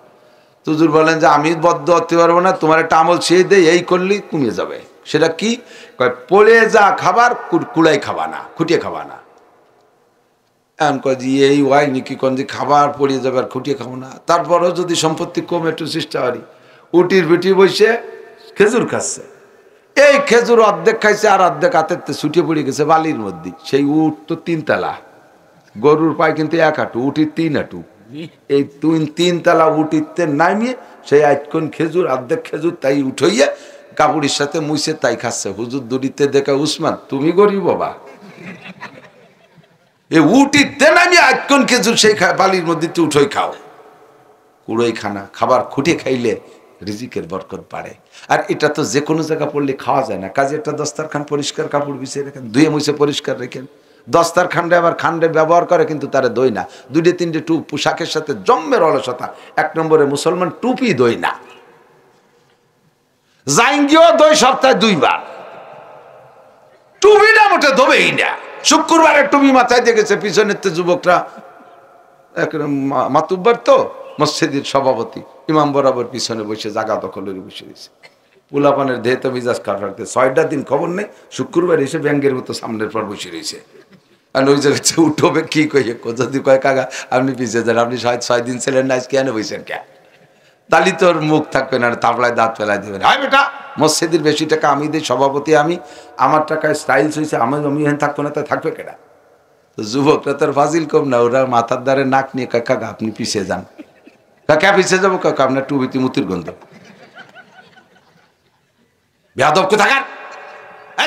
হুজুর বলেন যে আমি বদ্ধ হতে পারবো না, তোমার একটা আমল সেই দেয়, এই করলেই কমে যাবে। সেটা কি? কয় পড়ে যা খাবার কুড়াই খাবা না, খুঁটিয়ে খাবা না। এমন কয় যে এই ওয়াই নাকি কোন যে খাবার পড়ে যাবে আর খুঁটিয়ে খাবো না। তারপরেও যদি সম্পত্তি কম একটু চেষ্টা করি, উটির বিটি বসে খেজুর খাচ্ছে, এই খেজুর অর্ধেক খাইছে আর অর্ধেক হাতের ছুটে পড়ে গেছে বালির মধ্যে। সেই উট তো 3 তলা, গরুর পায় কিন্তু 1 হাঁটু, উটির 3 হাঁটু। এই 3 তলা উঠিতে নামিয়ে সেই আইকন খেজুর অর্ধেক খেজুর তাই উঠাইয়া কাপড়ের সাথে মুছে তাই খাচ্ছে। হুজুর দড়িতে দেখা, উসমান তুমি গরিব বাবা, এই উঠিতে নামিয়ে আইকন খেজুর সেই বালির মধ্যে উঠোই খাও। কুড়োই খানা খাবার খুঁটে খাইলে রিজিকের বরকত বাড়ে। আর এটা তো যে কোনো জায়গা পড়লে খাওয়া যায় না, কাজে একটা দস্তারখান পরিষ্কার কাপড় বিছিয়ে রাখেন, ধুয়ে মুছে পরিষ্কার রেখেন। দস্তারখানটা আবার খান্ডে ব্যবহার করে কিন্তু তারা দই না, 2-3টে পোশাকের সাথে জম্মের অলসতা। 1 নম্বরে মুসলমান টুপি দই না, জাইঙ্গিও দই সপ্তাহে 2 বার, টুপিটা মোটে ধোবেই না। শুক্রবারে টুপি মাথায় দেখেছে পিছনের যুবকরা, মাতুব্বার তো মসজিদের সভাপতি, ইমাম বরাবর পিছনে বসে জায়গা দখলের বসে রয়েছে। পোলাপানের দেহে তো মিজাজ খারাপ রাখতে, 6টা দিন খবর নেই, শুক্রবার এসে ব্যাঙ্গের মতো সামনের পর বসে রয়েছে। আর ওই জায়গায় উঠবে কি কয়ে, যদি কয় কাকা আপনি পিছিয়ে যান, আপনি 6 দিন ছিলেন না, আজ কেন বসেন কে? তালি তোর মুখ থাকবে না, তাপলায় দাঁত ফেলাই দেবেন। হ্যাঁ বেটা, মসজিদের বেশি টাকা আমি দিই, সভাপতি আমি, আমার টাকায় স্টাইলস হয়েছে, আমি এখানে থাকবো না, তা থাকবে কেটা? তো যুবকরা তোর ফাজিল কম না, ওরা মাথার দ্বারে নাক নিয়ে কাকা আপনি পিছিয়ে যান। কাকা পিছিয়ে যাবো, কাকা আপনার টুবিতে মুতির গন্ধ, বেয়াদব কোথাকার,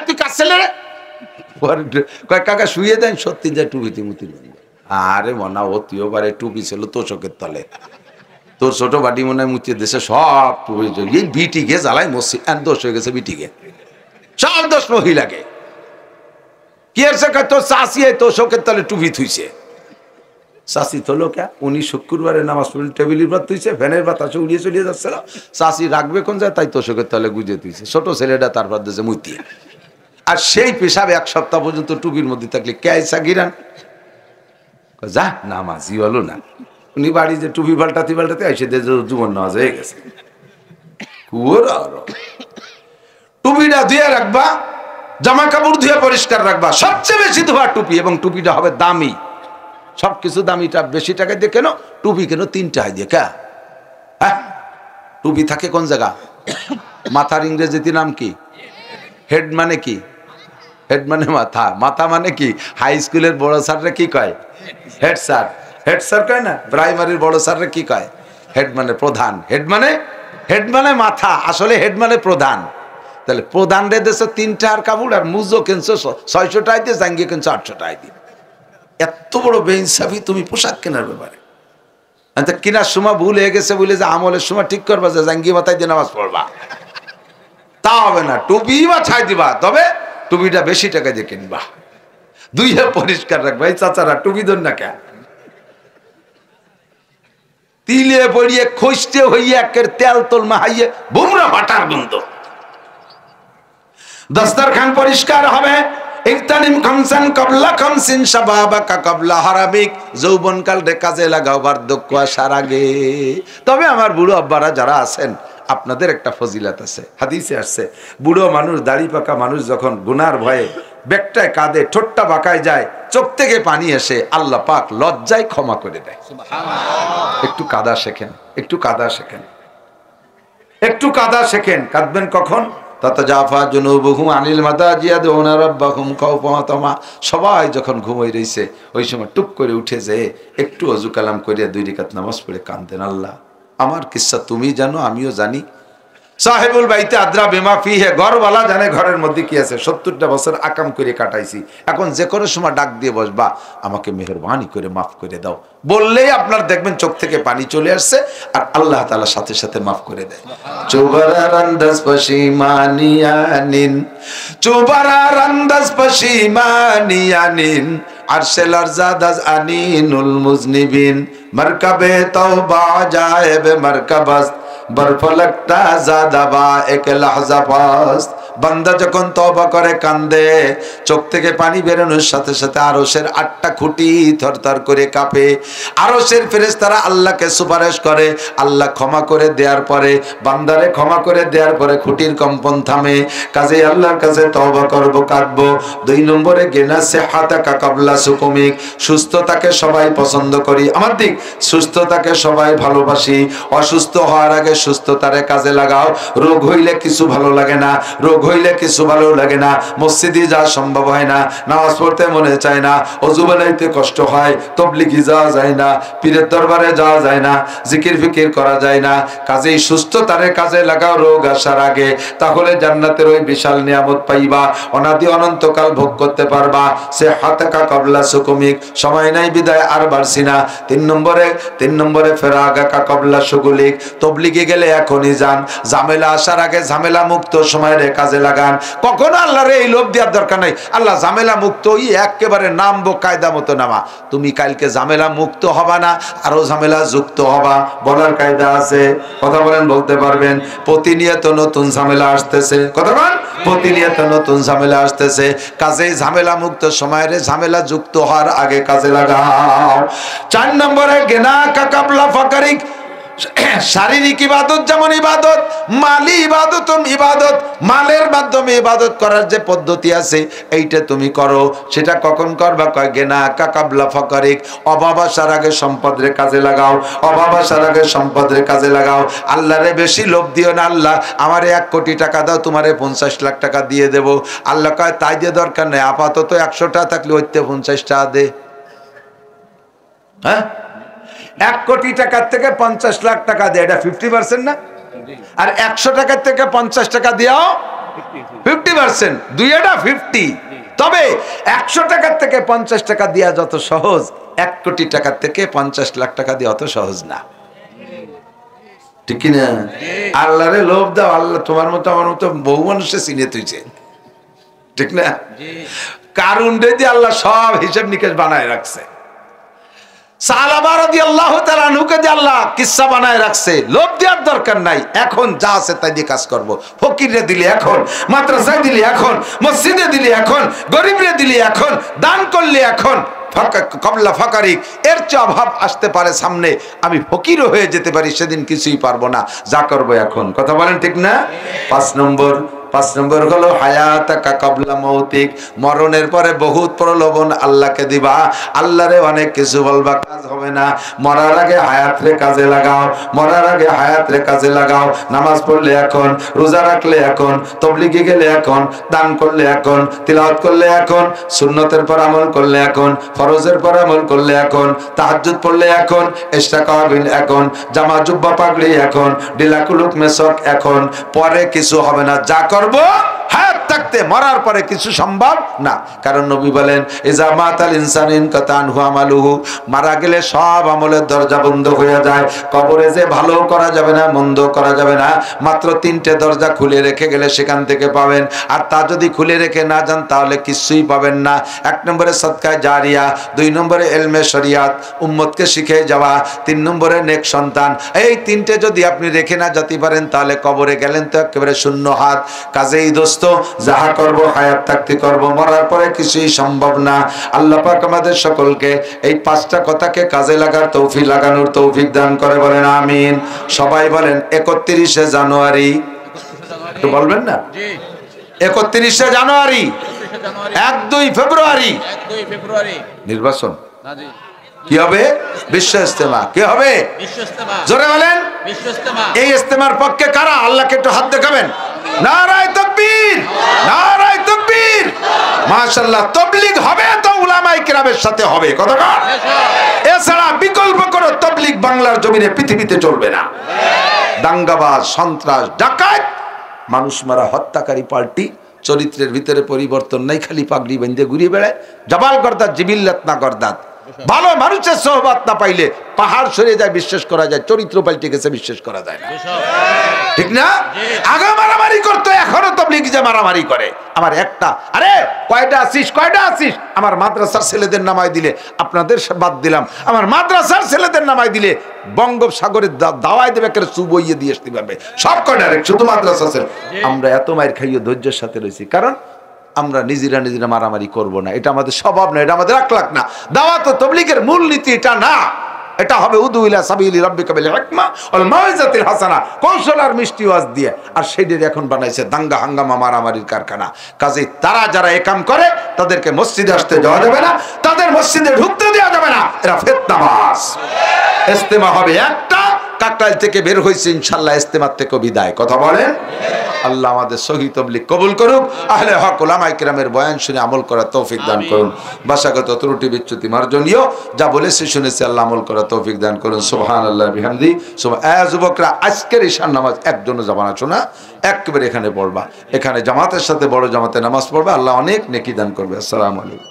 তুই কাজ ছেলে রে। কয় কাকা শুয়ে দেন, সত্যি যায় টুবিতে মুতির গন্ধ। আরে মনা ও তুইও পারে, টুপি ছিল তোষকের তলে, তোর ছোট বাটি মনে হয় মুচিয়ে দেশে সব টুপি, এই বিটিকে জ্বালাই মসজিদ দোষ হয়ে গেছে, বিটিকে সব দোষ মহিলাকে। কি আছে তোর চাষি তোষকের তলে টুপি থুইছে, চাষি থলো কে? উনি শুক্রবারে নামাজ পড়লেন, টেবিলের ভাত তুইছে, ফ্যানের বাতাসে উড়িয়ে চলিয়ে যাচ্ছিল, চাষি রাখবে কোন যায়, তাই তোষকের তলে গুজে তুইছে, ছোট ছেলেটা তারপর দেশে মুতিয়ে। আর সেই পেশাবে 1 সপ্তাহ পর্যন্ত টুপির মধ্যে থাকলে কে আইসা গিরান যা নামাজি হলো না। উনি বাড়ি যে টুপি পাল্টাতে পাল্টাতে এসে জীবন নামাজ হয়ে গেছে। টুপিটা ধুয়ে রাখবা, জামা কাপড় ধুয়ে পরিষ্কার রাখবা, সবচেয়ে বেশি ধোয়া টুপি, এবং টুপিটা হবে দামি। সবকিছু দামিটা বেশি টাকা দিয়ে কেন, টুপি কেন 3 টাকা দিয়ে কে? হ্যাঁ, টুপি থাকে কোন জায়গা? মাথার ইংরেজিতে নাম কি? হেড মানে কি? হেড মানে মাথা, মাথা মানে কি? হাই স্কুলের বড় স্যাররা কি কয়? Head sir. হেড স্যার কয় না? প্রাইমারির বড় স্যাররা কি কয়? হেড মানে প্রধান। হেড মানে মাথা, আসলে হেড মানে প্রধান। তাহলে প্রধান রে দেশে 3 টাকার কাপড়, আর মুজো কিনছো 600 টাকা দিয়ে, জাঙ্গিয়ে কিনছো 800 টাকা দিয়ে। এত বড় বেইনসাফি তুমি পোশাক কেনার ব্যাপারে। কেনার সময় ভুল হয়ে গেছে বলে যে আমলের সময় ঠিক করবা যে জাঙ্গি মাথায় দিয়ে নামাজ পড়বা, তা হবে না। টুপি মাথায় দিবা, তবে টুপিটা বেশি টাকা দিয়ে কিনবা, দুইয়ে পরিষ্কার রাখবা। এই চাচারা টুপি দেন না কে? তিলে পড়িয়ে খসতে হইয়ে একের তেল তোল মাহাইয়ে বুমরা বাটার গন্ধ। দস্তরখান পরিষ্কার হবে। ইকতানিম খামসান ক্বাবলা খামসিন শাবাবাকা ক্বাবলা হারামিক, যৌবনকাল রে কাজে লাগাও বার্ধক্য আসার আগে। তবে আমার বুড়ো আব্বারা যারা আছেন, আপনাদের একটা ফজিলত আছে, হাদিসে আসছে, বুড়ো মানুষ দাড়ি পাকা মানুষ যখন গুনার ভয়ে বেকটায় কাঁদে, ঠোঁটটা বাঁকায় যায়, চোখ থেকে পানি এসে, আল্লাহ পাক লজ্জায় ক্ষমা করে দেয়। সুবহানাল্লাহ। একটু কাদা শেখেন, একটু কাদা শেখেন, একটু কাদা শেখেন। কাঁদবেন কখন? তাতাজাফা জুনুবুহুম আনিল মাদাজি ইয়াদউনা রাব্বাহুম খাওফান ওয়া তামা। সবাই যখন ঘুমাই রইছে, ওই সময় টুক করে উঠে যেয়ে একটু ওযু কালাম করে 2 রাকাত নামাজ পড়ে কাঁদেন, আল্লাহ আমার কিচ্ছা তুমি জানো, আমিও জানি। সাহেবুল বাইতে আদ্রা বিমা ফিহে, ঘরওয়ালা জানে ঘরের মধ্যে কি আছে। 70টা বছর আকাম করে কাটাইছি, এখন যে কোনো সময় ডাক দিয়ে বসবা, আমাকে মেহেরবানি করে মাফ করে দাও বললেই আপনার দেখবেন চোখ থেকে পানি চলে আসছে, আর আল্লাহ তাআলা সাথে সাথে মাফ করে দেয়। চুবারারান্দাস পশিমানিয়ানিন, চুবারারান্দাস পশিমানিয়ানিন, আরশেল আরজাদাজ আনিনুল মুজনিবিন, মারকাবে তওবা জায়েবে মারকাবাস, বরফলকতা জাদাবা এক লাহজা পাস। বান্দা যখন তওবা করে কান্দে, চোখ থেকে পানি বেরোনোর সাথে সাথে আরশের 8টা খুঁটি থরথর করে কাঁপে। আরশের ফেরেশতারা আল্লাহকে সুপারিশ করে, আল্লাহ ক্ষমা করে দেওয়ার পরে, বান্দারে ক্ষমা করে দেওয়ার পরে খুঁটির কম্পন থামে। কাজে আল্লাহর কাছে তওবা করব, কাঁদবো। 2 নম্বরে গেনা সিহাতাকা ক্বাবলা সুকুমিক, সুস্থতাকে সবাই পছন্দ করি, আমার দিক সুস্থতাকে সবাই ভালোবাসি। অসুস্থ হওয়ার আগে সুস্থতারে কাজে লাগাও। রোগ হইলে কিছু ভালো লাগে না, রোগ হইলে কিছু ভালো লাগে না, মসজিদে যাওয়া সম্ভব হয় না, নামাজ পড়তে মনে চায় না, ওযু বানাইতে কষ্ট হয়, তাবলীগে যাওয়া যায় না, পীরের দরবারে যাওয়া যায় না, জিকির ফিকির করা যায় না। কাজেই সুস্থতারে কাজে লাগাও রোগ আসার আগে, তাহলে জান্নাতের ওই বিশাল নিয়ামত পাইবা, অনাদি অনন্তকাল ভোগ করতে পারবা। সে হাতাকা ক্বাবলা সুকুমিক, সময় নাই বিদায় আর বাড়ছি না। 3 নম্বরে ফেরাগাকা ক্বাবলা শুগুলিক, তাবলীগে গেলে এখনই যান, ঝামেলা আসার আগে ঝামেলা মুক্ত সময় রে কাজে লাগান। কখনো আল্লাহরে এই লোভ দেওয়ার দরকার নাই, আল্লাহ ঝামেলা মুক্ত ওই একেবারে নামবো কায়দা মতো নামা। তুমি কালকে ঝামেলা মুক্ত হবা না, আরো ঝামেলা যুক্ত হবা, বলার কায়দা আছে। কথা বলেন, বলতে পারবেন? প্রতিনিয়ত নতুন ঝামেলা আসতেছে, কথা বলেন, প্রতিনিয়ত নতুন ঝামেলা আসতেছে। কাজেই ঝামেলা মুক্ত সময়ের ঝামেলা যুক্ত হওয়ার আগে কাজে লাগাও। 4 নম্বরে গেনা কাকাবলা ফাকারিক, শারীরিক ইবাদত যেমন ইবাদত, মালি ইবাদত ইবাদত, মালের মাধ্যমে ইবাদত করার যে পদ্ধতি আছে এইটা তুমি করো। সেটা কখন করবা? কয় গেনা কাকাবলা ফাকারিক, অভাব আসার আগে সম্পদের কাজে লাগাও, অভাব আসার আগে সম্পদের কাজে লাগাও। আল্লাহরে বেশি লোভ দিও না, আল্লাহ আমারে 1 কোটি টাকা দাও, তোমারে 50 লাখ টাকা দিয়ে দেব। আল্লাহ কয় তাই দিয়ে দরকার নেই, আপাতত 100 টাকা থাকলে ওইতে 50 টাকা দে। হ্যাঁ, 1 কোটি টাকার থেকে 50 লাখ টাকা দেয়, এটা 50% না? আর 100 টাকার থেকে 50 টাকা দিও 50%, দুইটা 50। তবে 100 টাকার থেকে 50 টাকা দেওয়া যত সহজ, 1 কোটি টাকার থেকে 50 লাখ টাকা দেওয়া অত সহজ না, ঠিক না? আল্লাহরে লোভ দাও, আল্লাহ তোমার মতো আমার মতো বহু মানুষে চিনে তুইছে, ঠিক না? কারণ যদি আল্লাহ সব হিসাব নিকেশ বানায় রাখছে, সাহাবা রাদিয়াল্লাহু তাআলা আনহুকে দিয়ে আল্লাহ কিসসা বানায় রাখছে। লোভ দেওয়ার দরকার নাই, এখন যা আছে তাই দিয়ে কাজ করব। ফকিরে দিলি এখন, মাদ্রাসায় দিলি এখন, মসজিদে দিলি এখন, গরিবরে দিলি এখন, দান করলি এখন, ক্বাবলা ফাকারিক, এর চেয়ে অভাব আসতে পারে সামনে, আমি ফকিরও হয়ে যেতে পারি, সেদিন কিছুই পারবো না, যা করবো এখন। কথা বলেন, ঠিক না? 5 নম্বর হলো হায়াতাকা ক্বাবলা মৌতিক, মরণের পরে বহুত প্রলোভন আল্লাহকে দিবা, আল্লাহরে অনেক কিছু বলবা, কাজ হবে না। মরার আগে হায়াতরে কাজে লাগাও, মরার আগে হায়াতরে কাজে লাগাও। নামাজ পড়লে এখন, রোজা রাখলে এখন, তাবলীগে গেলে এখন, দান করলে এখন, তিলাওয়াত করলে এখন, সুন্নতের পর আমল করলে এখন, ফরজের পর আমল করলে এখন, তাহাজ্জুদ পড়লে এখন, ইশরাকাবিন এখন, জামা জুব্বা পাগড়ি এখন, ডিলাকুলুক মেসক এখন, পরে কিছু হবে না, যা করব হায়াত থাকতে মরার পরে কিছু সম্ভব না। কারণ নবী বলেন ইজা মাতাল ইনসানু ইনকাতা আনহু আমালুহু, মারা গেলে সব আমলের দরজা বন্ধ হয়ে যায়। কবরে যে ভালো করা যাবে না, মন্দ করা যাবে না, মাত্র 3টে দরজা খুলে রেখে গেলে সেখান থেকে পাবেন। আর তা যদি খুলে রেখে না যান তাহলে কিছুই পাবেন না। 1 নম্বরে সদকায়ে জারিয়া, 2 নম্বরে ইলমে শরিয়াত, উম্মতকে শিখে যাওয়া, 3 নম্বরে নেক সন্তান। এই 3টে যদি আপনি রেখে না যেতে পারেন তাহলে কবরে গেলেন তো একেবারে শূন্য হাত। কাজেই দোস্ত, যাহা করব হায়াত থাকতে করব, মরার পরে কিছুই সম্ভব না। আল্লাহ পাক আমাদের সকলকে এই 5টা কথাকে কাজে লাগানোর তৌফিক দান করে, বলেন আমিন। সবাই বলেন 31শে জানুয়ারি, একটু বলবেন না? 31শে জানুয়ারি, 1-2 ফেব্রুয়ারি নির্বাচন কি হবে? বিশ্ব ইজতেমা। কি হবে? জোরে বলেন। এই ইজতেমার পক্ষে কারা? আল্লাহকে একটু হাত দেখাবেন। নারায়ে তাকবীর, নারায়ে তাকবীর। মাশাআল্লাহ। তাবলীগ হবে তো উলামায়ে কিরামের সাথে হবে, কথা। এছাড়া বিকল্প কোনো তাবলীগ বাংলার জমিনে পৃথিবীতে চলবে না। দাঙ্গাবাজ, সন্ত্রাস, ডাকাত, মানুষ মারা, হত্যাকারী পার্টি, চরিত্রের ভিতরে পরিবর্তন নাই, খালি পাগড়ি বেঁধে ঘুরিয়ে বেড়ায়। জাবাল গর্দাত জিবিল্লাত না গর্দাত। ভালো মানুষের সোহবত না পাইলে পাহাড় সরে যায় বিশ্বাস করা যায়, চরিত্র পাল্টে গেছে বিশ্বাস করা যায় না, ঠিক না? আগে মারামারি করতো, এখনো তাবলীগ যে মারামারি করে। আমার একটা, আরে কয়টা আসিস, কয়টা আসিস? আমার মাদ্রাসার ছেলেদের নামায় দিলে, আপনাদের বাদ দিলাম, আমার মাদ্রাসার ছেলেদের নামায় দিলে বঙ্গোপসাগরের দাওয়ায় দেবে, একটা চুবইয়ে দিয়ে আসতে পারবে সব কয়টা, শুধু মাদ্রাসা ছেলে। আমরা এত মায়ের খাইয়ে ধৈর্যের সাথে রয়েছি, কারণ আমরা নিজেরা মারামারি করব না। এটা আমাদের স্বভাব না, এটা আমাদের আখলাক না। দাওয়াত ও তাবলীগের মূল নীতি এটা না। এটা হবে উদু ইলা সাবিলি রাব্বিকা বিল হিকমা ওয়াল মাউইজাতিল হাসানা, কৌশল আর মিষ্টি ওয়াজ দিয়ে। আর সেটার এখন বানাইছে দাঙ্গা হাঙ্গামা, মারামারির কারখানা। কাজে তারা যারা এই কাম করে তাদেরকে মসজিদে আসতে দেওয়া যাবে না, তাদের মসজিদে ঢুকতে দেওয়া যাবে না। এরা ফিতনাবাজ। ইজতেমা হবে একটা, কাকরাইল থেকে বের হয়েছে ইনশাআল্লাহ, ইজতেমার থেকে বিদায়, কথা বলেন। আল্লাহ আমাদের সহি তাবলীগ কবুল করুক, আহলে হক উলামায়ে কিরামের বয়ান শুনে আমল করার তৌফিক দান করুন। ভাষাগত ত্রুটি বিচ্যুতি মার্জনীয়, যা বলেছি শুনেছি আল্লাহ আমল করার তৌফিক দান করুন। সুবহানাল্লাহ বিহামদি। যুবকরা আজকের ঈশার নামাজ একজনও যাবা না, শোনা একেবারে এখানে পড়বা, এখানে জামাতের সাথে বড় জামাতে নামাজ পড়বা, আল্লাহ অনেক নেকি দান করবে। আসসালামু আলাইকুম।